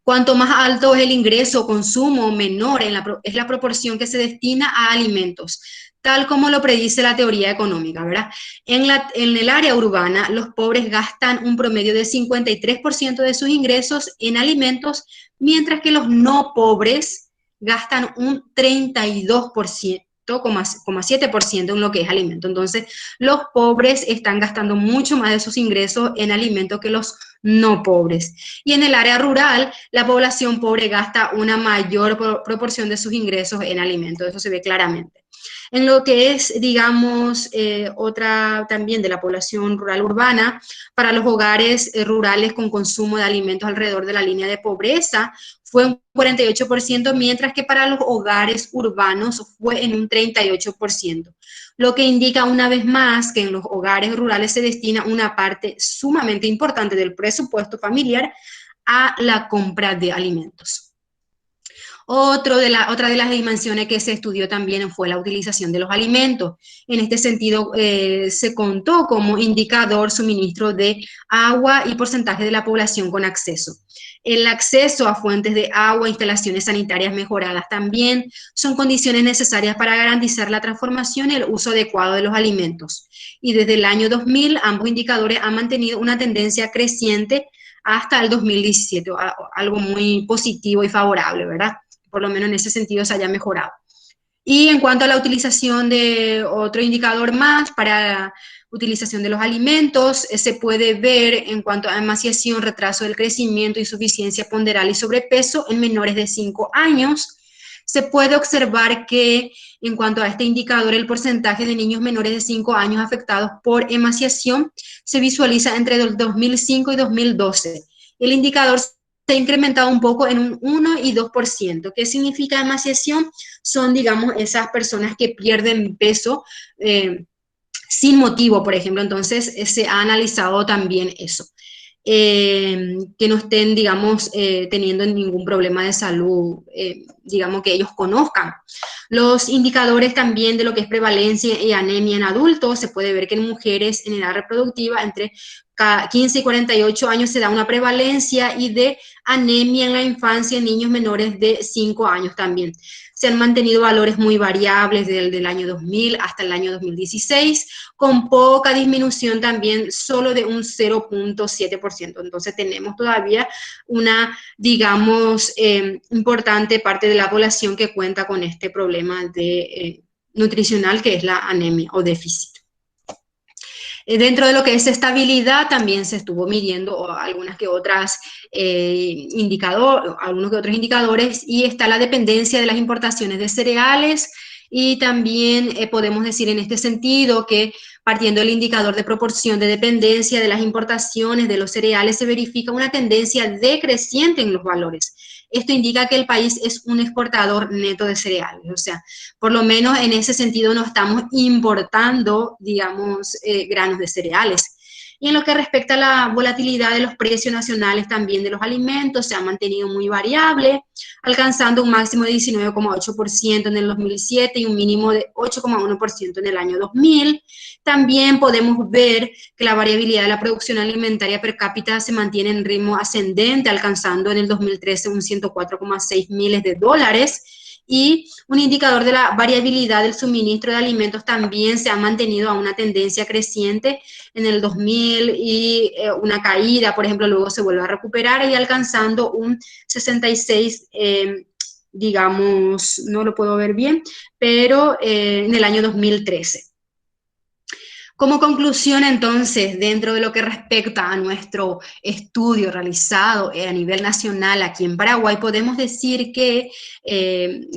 Cuanto más alto es el ingreso o consumo, menor es la proporción que se destina a alimentos, tal como lo predice la teoría económica, ¿verdad? En el área urbana, los pobres gastan un promedio de 53% de sus ingresos en alimentos, mientras que los no pobres gastan un 32%. 7% en lo que es alimento. Entonces, los pobres están gastando mucho más de sus ingresos en alimentos que los no pobres. Y en el área rural, la población pobre gasta una mayor proporción de sus ingresos en alimentos. Eso se ve claramente. En lo que es, digamos, otra también de la población rural urbana, para los hogares rurales con consumo de alimentos alrededor de la línea de pobreza, fue un 48%, mientras que para los hogares urbanos fue en un 38%, lo que indica una vez más que en los hogares rurales se destina una parte sumamente importante del presupuesto familiar a la compra de alimentos. Otra de las dimensiones que se estudió también fue la utilización de los alimentos. En este sentido, se contó como indicador suministro de agua y porcentaje de la población con acceso. El acceso a fuentes de agua, instalaciones sanitarias mejoradas también son condiciones necesarias para garantizar la transformación y el uso adecuado de los alimentos. Y desde el año 2000, ambos indicadores han mantenido una tendencia creciente hasta el 2017, algo muy positivo y favorable, ¿verdad? Por lo menos en ese sentido se haya mejorado. Y en cuanto a la utilización de otro indicador más para utilización de los alimentos, se puede ver en cuanto a emaciación, retraso del crecimiento, insuficiencia ponderal y sobrepeso en menores de 5 años. Se puede observar que en cuanto a este indicador, el porcentaje de niños menores de 5 años afectados por emaciación se visualiza entre el 2005 y 2012. El indicador se ha incrementado un poco en un 1 y 2%. ¿Qué significa emaciación? Son, digamos, esas personas que pierden peso sin motivo, por ejemplo. Entonces, se ha analizado también eso. Que no estén, digamos, teniendo ningún problema de salud, digamos, que ellos conozcan. Los indicadores también de lo que es prevalencia y anemia en adultos, se puede ver que en mujeres en edad reproductiva entre 15 y 48 años se da una prevalencia, y de anemia en la infancia en niños menores de 5 años también. Se han mantenido valores muy variables desde el año 2000 hasta el año 2016, con poca disminución también, solo de un 0.7%. Entonces tenemos todavía una, digamos, importante parte de la población que cuenta con este problema de, nutricional, que es la anemia o déficit. Dentro de lo que es estabilidad también se estuvo midiendo algunas que otras algunos que otros indicadores, y está la dependencia de las importaciones de cereales, y también podemos decir en este sentido que partiendo del indicador de proporción de dependencia de las importaciones de los cereales se verifica una tendencia decreciente en los valores. Esto indica que el país es un exportador neto de cereales, o sea, por lo menos en ese sentido no estamos importando, digamos, granos de cereales. Y en lo que respecta a la volatilidad de los precios nacionales también de los alimentos, se ha mantenido muy variable, alcanzando un máximo de 19,8% en el 2007 y un mínimo de 8,1% en el año 2000. También podemos ver que la variabilidad de la producción alimentaria per cápita se mantiene en ritmo ascendente, alcanzando en el 2013 un 104,6 miles de dólares. Y un indicador de la variabilidad del suministro de alimentos también se ha mantenido a una tendencia creciente en el 2000, y una caída, por ejemplo, luego se vuelve a recuperar y alcanzando un 66, digamos, no lo puedo ver bien, pero en el año 2013. Como conclusión, entonces, dentro de lo que respecta a nuestro estudio realizado a nivel nacional aquí en Paraguay, podemos decir que,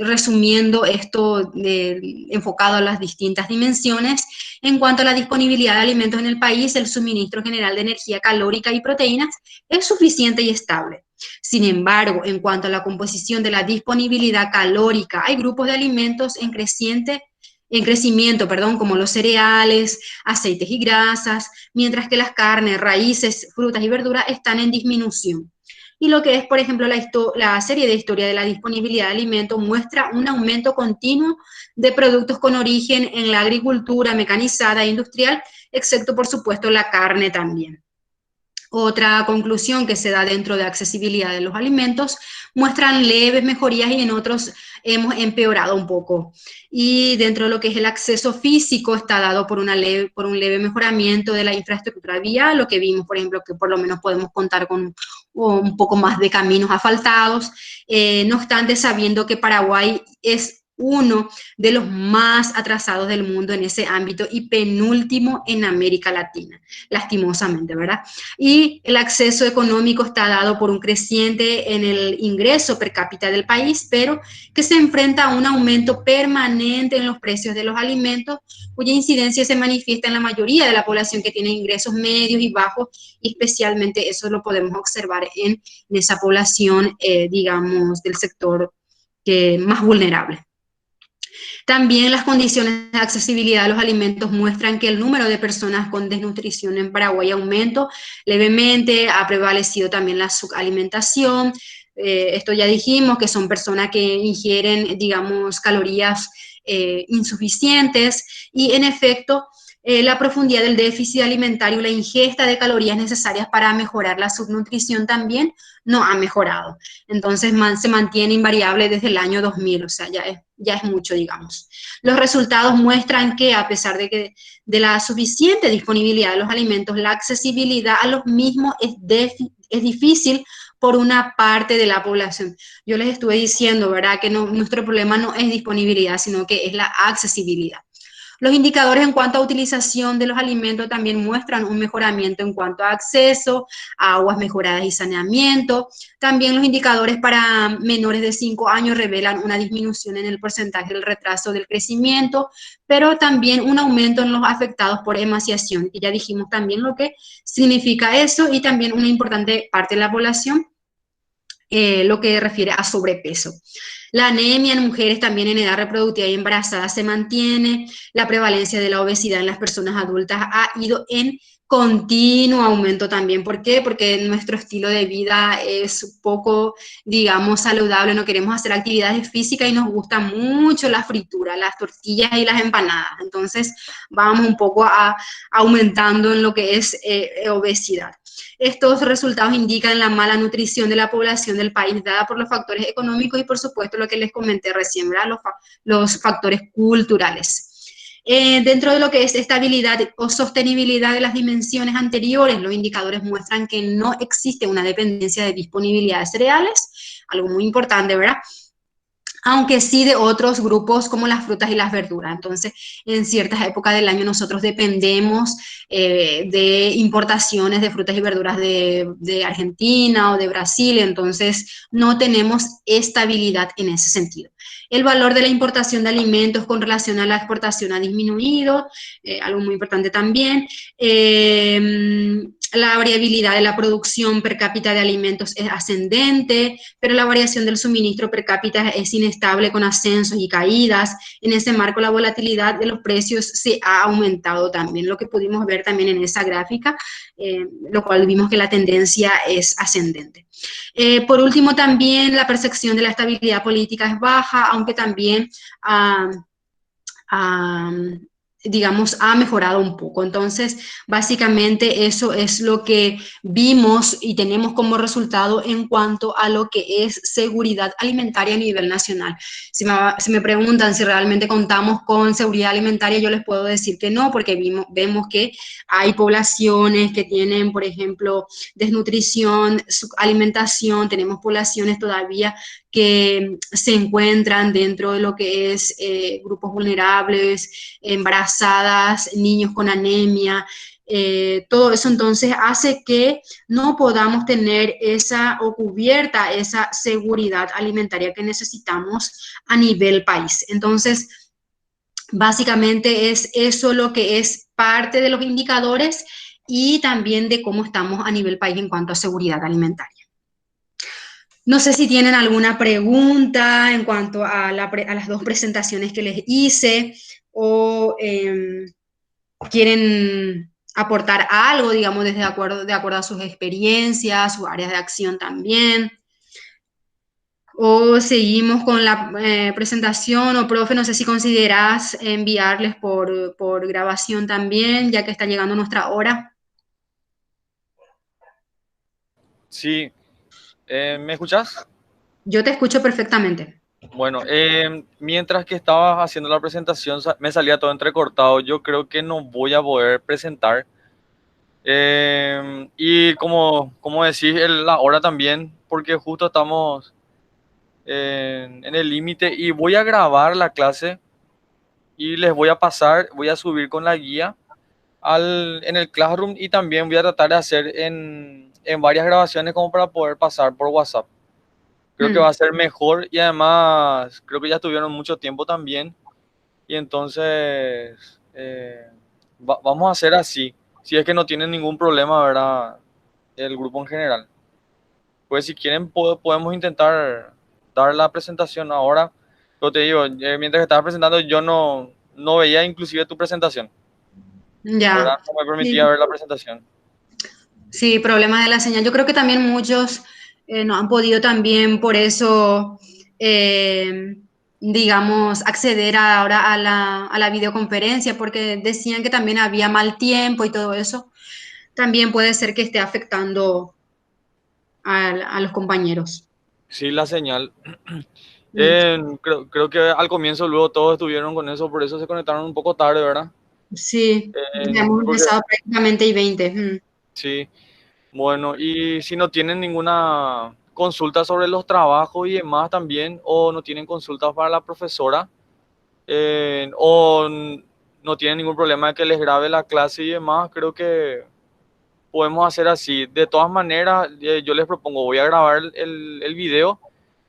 resumiendo esto enfocado a las distintas dimensiones, en cuanto a la disponibilidad de alimentos en el país, el suministro general de energía calórica y proteínas es suficiente y estable. Sin embargo, en cuanto a la composición de la disponibilidad calórica, hay grupos de alimentos en crecimiento, como los cereales, aceites y grasas, mientras que las carnes, raíces, frutas y verduras están en disminución. Y lo que es, por ejemplo, la serie de historia de la disponibilidad de alimentos muestra un aumento continuo de productos con origen en la agricultura mecanizada e industrial, excepto, por supuesto, la carne también. Otra conclusión que se da dentro de accesibilidad de los alimentos muestran leves mejorías, y en otros hemos empeorado un poco. Y dentro de lo que es el acceso físico está dado por un leve mejoramiento de la infraestructura vial, lo que vimos, por ejemplo, que por lo menos podemos contar con un poco más de caminos asfaltados. No obstante, sabiendo que Paraguay es uno de los más atrasados del mundo en ese ámbito y penúltimo en América Latina, lastimosamente, ¿verdad? Y el acceso económico está dado por un creciente en el ingreso per cápita del país, pero que se enfrenta a un aumento permanente en los precios de los alimentos, cuya incidencia se manifiesta en la mayoría de la población que tiene ingresos medios y bajos, y especialmente eso lo podemos observar en esa población, digamos, del sector más vulnerable. También las condiciones de accesibilidad a los alimentos muestran que el número de personas con desnutrición en Paraguay aumenta levemente, ha prevalecido también la subalimentación. Esto ya dijimos, que son personas que ingieren, digamos, calorías insuficientes, y en efecto, la profundidad del déficit alimentario y la ingesta de calorías necesarias para mejorar la subnutrición también no ha mejorado. Entonces se mantiene invariable desde el año 2000, o sea, ya es mucho, digamos. Los resultados muestran que, a pesar de la suficiente disponibilidad de los alimentos, la accesibilidad a los mismos es difícil por una parte de la población. Yo les estuve diciendo, ¿verdad?, que nuestro problema no es disponibilidad, sino que es la accesibilidad. Los indicadores en cuanto a utilización de los alimentos también muestran un mejoramiento en cuanto a acceso, a aguas mejoradas y saneamiento. También los indicadores para menores de 5 años revelan una disminución en el porcentaje del retraso del crecimiento, pero también un aumento en los afectados por emaciación, que ya dijimos también lo que significa eso, y también una importante parte de la población lo que refiere a sobrepeso. La anemia en mujeres también en edad reproductiva y embarazada se mantiene. La prevalencia de la obesidad en las personas adultas ha ido en continuo aumento también. ¿Por qué? Porque nuestro estilo de vida es poco, digamos, saludable. No queremos hacer actividades físicas y nos gusta mucho la fritura, las tortillas y las empanadas. Entonces, vamos un poco aumentando en lo que es obesidad. Estos resultados indican la mala nutrición de la población del país, dada por los factores económicos y, por supuesto, lo que les comenté recién, ¿verdad? Los factores culturales. Dentro de lo que es estabilidad o sostenibilidad de las dimensiones anteriores, los indicadores muestran que no existe una dependencia de disponibilidad de cereales, algo muy importante, ¿verdad? Aunque sí de otros grupos como las frutas y las verduras. Entonces, en ciertas épocas del año nosotros dependemos de importaciones de frutas y verduras de Argentina o de Brasil, entonces no tenemos estabilidad en ese sentido. El valor de la importación de alimentos con relación a la exportación ha disminuido, algo muy importante también. La variabilidad de la producción per cápita de alimentos es ascendente, pero la variación del suministro per cápita es inestable con ascensos y caídas. En ese marco, la volatilidad de los precios se ha aumentado también, lo que pudimos ver también en esa gráfica, lo cual vimos que la tendencia es ascendente. Por último, también la percepción de la estabilidad política es baja, aunque también digamos, ha mejorado un poco. Entonces, básicamente eso es lo que vimos y tenemos como resultado en cuanto a lo que es seguridad alimentaria a nivel nacional. Si me preguntan si realmente contamos con seguridad alimentaria, yo les puedo decir que no, porque vemos que hay poblaciones que tienen, por ejemplo, desnutrición, alimentación, tenemos poblaciones todavía que se encuentran dentro de lo que es grupos vulnerables, embarazadas, niños con anemia. Todo eso entonces hace que no podamos tener esa o cubierta esa seguridad alimentaria que necesitamos a nivel país. Entonces, básicamente es eso lo que es parte de los indicadores y también de cómo estamos a nivel país en cuanto a seguridad alimentaria. No sé si tienen alguna pregunta en cuanto a las dos presentaciones que les hice o quieren aportar algo, digamos, de acuerdo a sus experiencias, sus áreas de acción también. O seguimos con la presentación, o profe, no sé si considerás enviarles por grabación también, ya que está llegando nuestra hora. Sí, ¿me escuchás? Yo te escucho perfectamente. Bueno, mientras que estabas haciendo la presentación me salía todo entrecortado. Yo creo que no voy a poder presentar. Y como decís, la hora también, porque justo estamos en el límite y voy a grabar la clase y les voy a pasar, voy a subir con la guía en el Classroom y también voy a tratar de hacer en varias grabaciones como para poder pasar por WhatsApp. Creo que va a ser mejor y además creo que ya tuvieron mucho tiempo también y entonces vamos a hacer así, si es que no tienen ningún problema, ¿verdad? El grupo en general. Pues si quieren podemos intentar dar la presentación ahora. Yo te digo, mientras que estabas presentando yo no veía inclusive tu presentación, ¿verdad? Ya. No me permitía Sí. ver la presentación. Sí, problema de la señal. Yo creo que también muchos no han podido también por eso, digamos, acceder ahora a la videoconferencia, porque decían que también había mal tiempo y todo eso. También puede ser que esté afectando a los compañeros. Sí, la señal. Mm, Creo que al comienzo luego todos estuvieron con eso, por eso se conectaron un poco tarde, ¿verdad? sí, ya hemos Porque empezado prácticamente y 20. sí, bueno, y si no tienen ninguna consulta sobre los trabajos y demás también, o no tienen consultas para la profesora, no tienen ningún problema de que les grabe la clase y demás, creo que podemos hacer así. De todas maneras, yo les propongo, voy a grabar el video,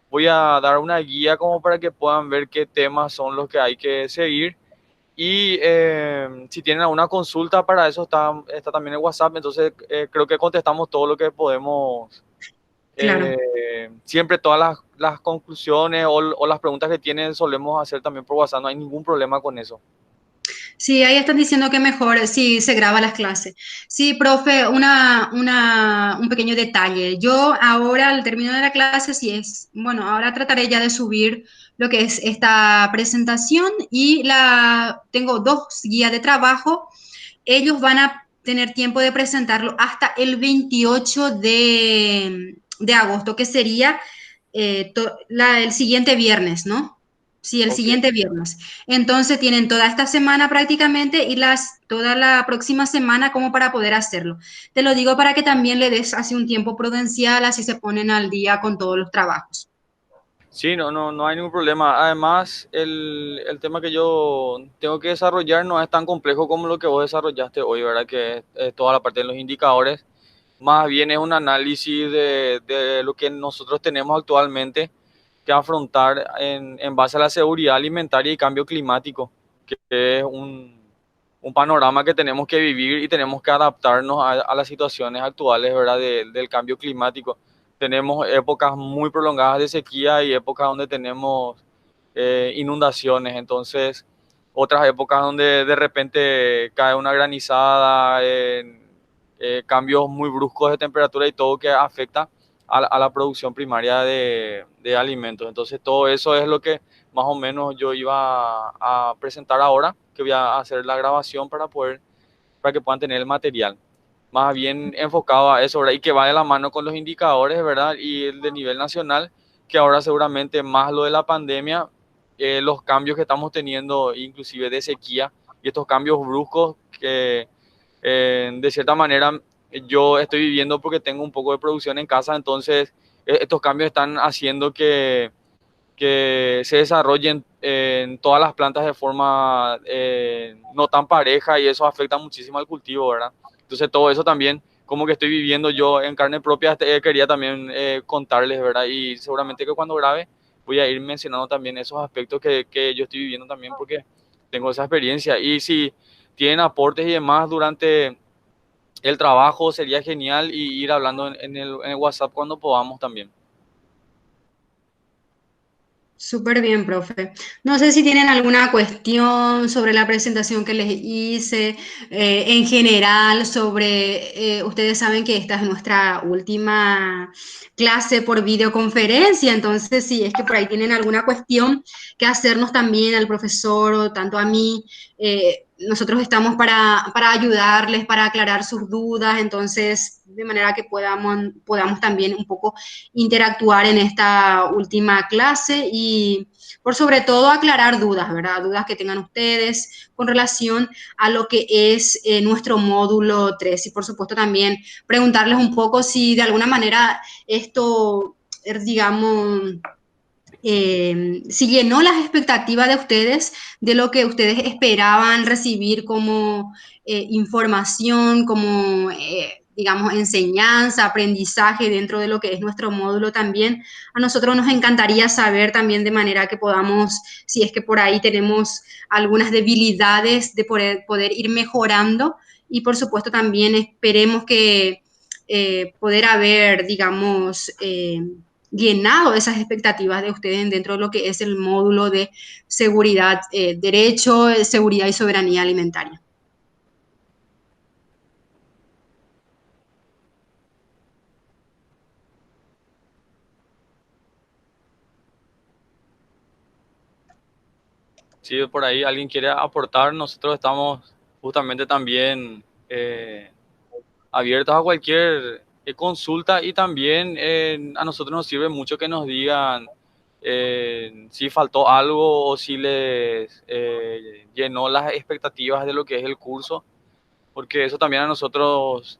voy a dar una guía como para que puedan ver qué temas son los que hay que seguir. Y si tienen alguna consulta, para eso está también el WhatsApp. Entonces, creo que contestamos todo lo que podemos Claro. Siempre todas las conclusiones o las preguntas que tienen solemos hacer también por WhatsApp, no hay ningún problema con eso. Sí, ahí están diciendo que mejor si se graba las clases. Sí, profe, un pequeño detalle. Yo ahora al término de la clase, sí es, bueno, ahora trataré ya de subir lo que es esta presentación y tengo dos guías de trabajo. Ellos van a tener tiempo de presentarlo hasta el 28 de agosto, que sería el siguiente viernes, ¿no? Sí, el Ok. siguiente viernes. Entonces tienen toda esta semana prácticamente y toda la próxima semana como para poder hacerlo. Te lo digo para que también le des así un tiempo prudencial, así se ponen al día con todos los trabajos. Sí, no hay ningún problema. Además, el tema que yo tengo que desarrollar no es tan complejo como lo que vos desarrollaste hoy, ¿verdad? Que es toda la parte de los indicadores. Más bien es un análisis de lo que nosotros tenemos actualmente que afrontar en base a la seguridad alimentaria y cambio climático, que es un panorama que tenemos que vivir y tenemos que adaptarnos a las situaciones actuales, ¿verdad? Del cambio climático. Tenemos épocas muy prolongadas de sequía y épocas donde tenemos inundaciones, entonces otras épocas donde de repente cae una granizada, cambios muy bruscos de temperatura y todo que afecta a la producción primaria de alimentos. Entonces todo eso es lo que más o menos yo iba a presentar ahora, que voy a hacer la grabación para que puedan tener el material. Más bien enfocado a eso, ¿verdad? Y que va de la mano con los indicadores, ¿verdad? Y el de nivel nacional, que ahora seguramente más lo de la pandemia, los cambios que estamos teniendo, inclusive de sequía, y estos cambios bruscos que de cierta manera yo estoy viviendo porque tengo un poco de producción en casa, entonces estos cambios están haciendo que se desarrollen en todas las plantas de forma no tan pareja y eso afecta muchísimo al cultivo, ¿verdad? Entonces todo eso también, como que estoy viviendo yo en carne propia, quería también contarles, ¿verdad? Y seguramente que cuando grabe voy a ir mencionando también esos aspectos que yo estoy viviendo también porque tengo esa experiencia. Y si tienen aportes y demás durante el trabajo, sería genial y ir hablando en el WhatsApp cuando podamos también. Súper bien, profe. No sé si tienen alguna cuestión sobre la presentación que les hice, en general, ustedes saben que esta es nuestra última clase por videoconferencia, entonces si es que por ahí tienen alguna cuestión que hacernos también al profesor o tanto a mí, nosotros estamos para ayudarles, para aclarar sus dudas, entonces de manera que podamos también un poco interactuar en esta última clase y por sobre todo aclarar dudas, ¿verdad? Dudas que tengan ustedes con relación a lo que es nuestro módulo 3 y por supuesto también preguntarles un poco si de alguna manera esto, digamos, si llenó las expectativas de ustedes, de lo que ustedes esperaban recibir como información, como, digamos, enseñanza, aprendizaje dentro de lo que es nuestro módulo también. A nosotros nos encantaría saber también de manera que podamos, si es que por ahí tenemos algunas debilidades de poder ir mejorando y por supuesto también esperemos que poder haber, digamos, llenado esas expectativas de ustedes dentro de lo que es el módulo de seguridad, derecho, seguridad y soberanía alimentaria. Si por ahí alguien quiere aportar, nosotros estamos justamente también abiertos a cualquier consulta y también a nosotros nos sirve mucho que nos digan si faltó algo o si les llenó las expectativas de lo que es el curso, porque eso también a nosotros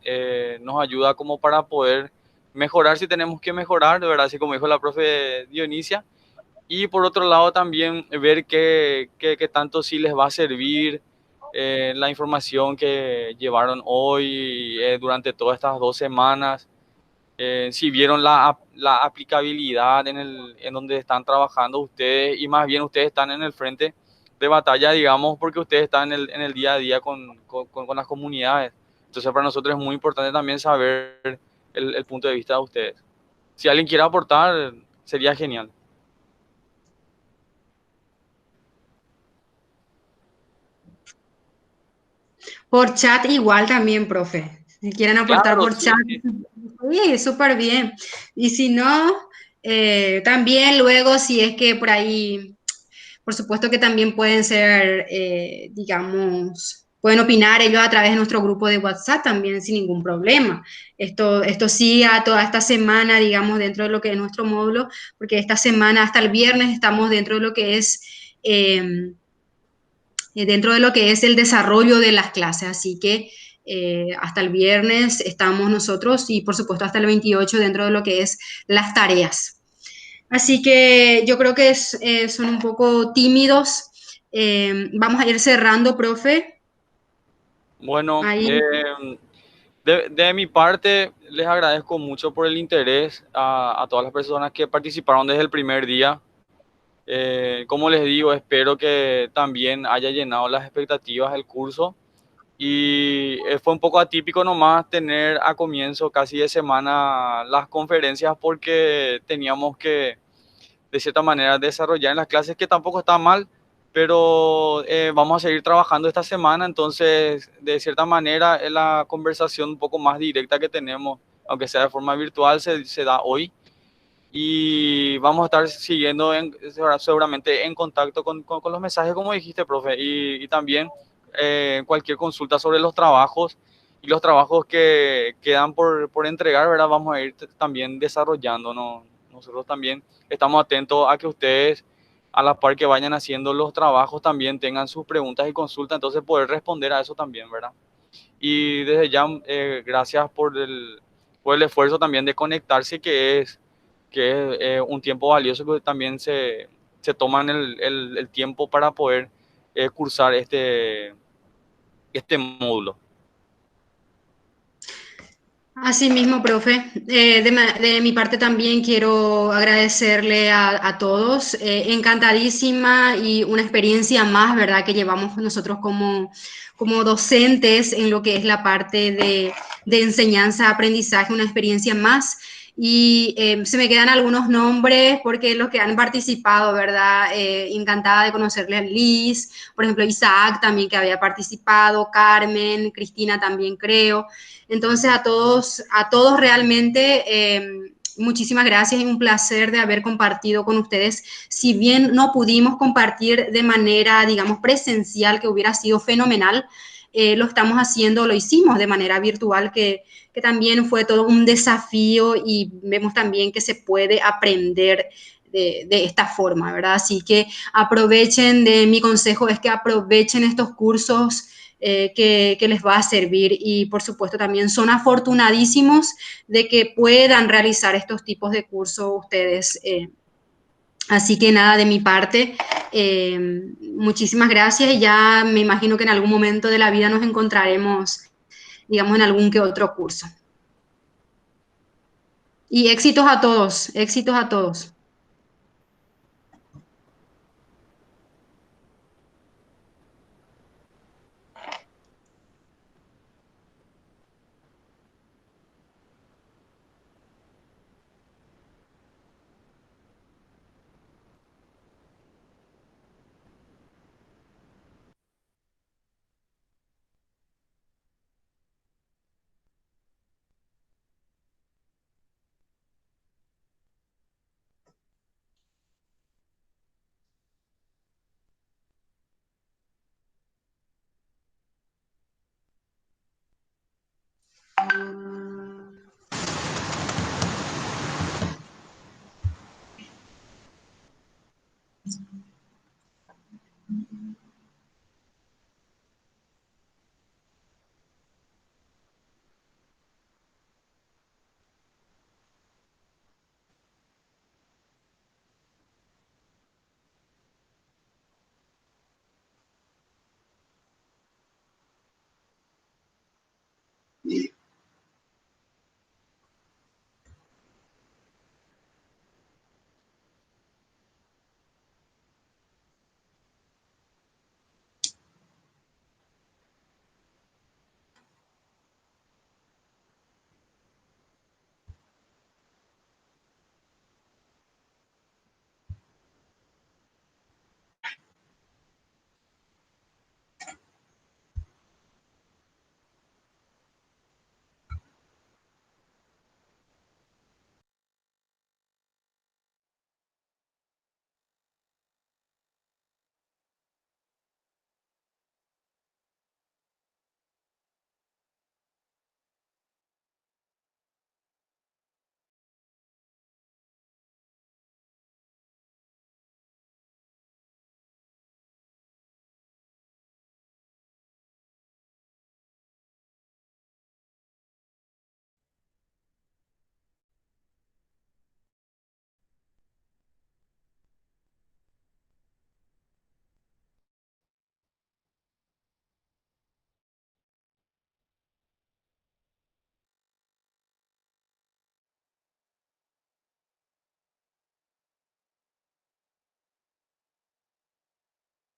nos ayuda como para poder mejorar si tenemos que mejorar, de verdad, así como dijo la profe Dionisia. Y por otro lado también ver qué tanto sí les va a servir la información que llevaron hoy durante todas estas 2 semanas, si vieron la aplicabilidad en donde están trabajando ustedes y más bien ustedes están en el frente de batalla, digamos, porque ustedes están en el día a día con las comunidades. Entonces para nosotros es muy importante también saber el punto de vista de ustedes. Si alguien quiere aportar, sería genial. Por chat igual también, profe. Si quieren aportar Claro, por chat, sí, sí. sí, súper bien. Y si no, también luego si es que por ahí, por supuesto que también pueden ser, digamos, pueden opinar ellos a través de nuestro grupo de WhatsApp también sin ningún problema. Esto sí a toda esta semana, digamos, dentro de lo que es nuestro módulo, porque esta semana hasta el viernes estamos dentro de lo que es... dentro de lo que es el desarrollo de las clases. Así que hasta el viernes estamos nosotros y por supuesto hasta el 28 dentro de lo que es las tareas. Así que yo creo que son un poco tímidos. Vamos a ir cerrando, profe. Bueno, Ahí. de mi parte, les agradezco mucho por el interés a todas las personas que participaron desde el primer día. Como les digo, espero que también haya llenado las expectativas del curso. Y fue un poco atípico nomás tener a comienzo casi de semana las conferencias porque teníamos que, de cierta manera, desarrollar en las clases, que tampoco está mal, pero vamos a seguir trabajando esta semana, entonces, de cierta manera, la conversación un poco más directa que tenemos, aunque sea de forma virtual, se da hoy. Y vamos a estar siguiendo seguramente en contacto con los mensajes, como dijiste, profe, y también cualquier consulta sobre los trabajos y los trabajos que quedan por entregar, ¿verdad? Vamos a ir también desarrollando, ¿no? Nosotros también estamos atentos a que ustedes, a la par que vayan haciendo los trabajos, también tengan sus preguntas y consultas, entonces poder responder a eso también, ¿verdad? Y desde ya, gracias por el esfuerzo también de conectarse, que es un tiempo valioso que también se toman el tiempo para poder cursar este módulo. Así mismo, profe. De mi parte también quiero agradecerle a todos. Encantadísima y una experiencia más, ¿verdad? Que llevamos nosotros como docentes en lo que es la parte de enseñanza-aprendizaje, una experiencia más. Y se me quedan algunos nombres porque los que han participado, ¿verdad? Encantada de conocerle a Liz, por ejemplo, Isaac también que había participado, Carmen, Cristina también creo. Entonces, a todos realmente, muchísimas gracias y un placer de haber compartido con ustedes. Si bien no pudimos compartir de manera, digamos, presencial, que hubiera sido fenomenal, lo estamos haciendo, lo hicimos de manera virtual, que también fue todo un desafío y vemos también que se puede aprender de esta forma, ¿verdad? Así que aprovechen, de mi consejo es que aprovechen estos cursos que les va a servir y por supuesto también son afortunadísimos de que puedan realizar estos tipos de cursos ustedes. Así que nada, de mi parte, muchísimas gracias y ya me imagino que en algún momento de la vida nos encontraremos, digamos, en algún que otro curso. Y éxitos a todos, éxitos a todos.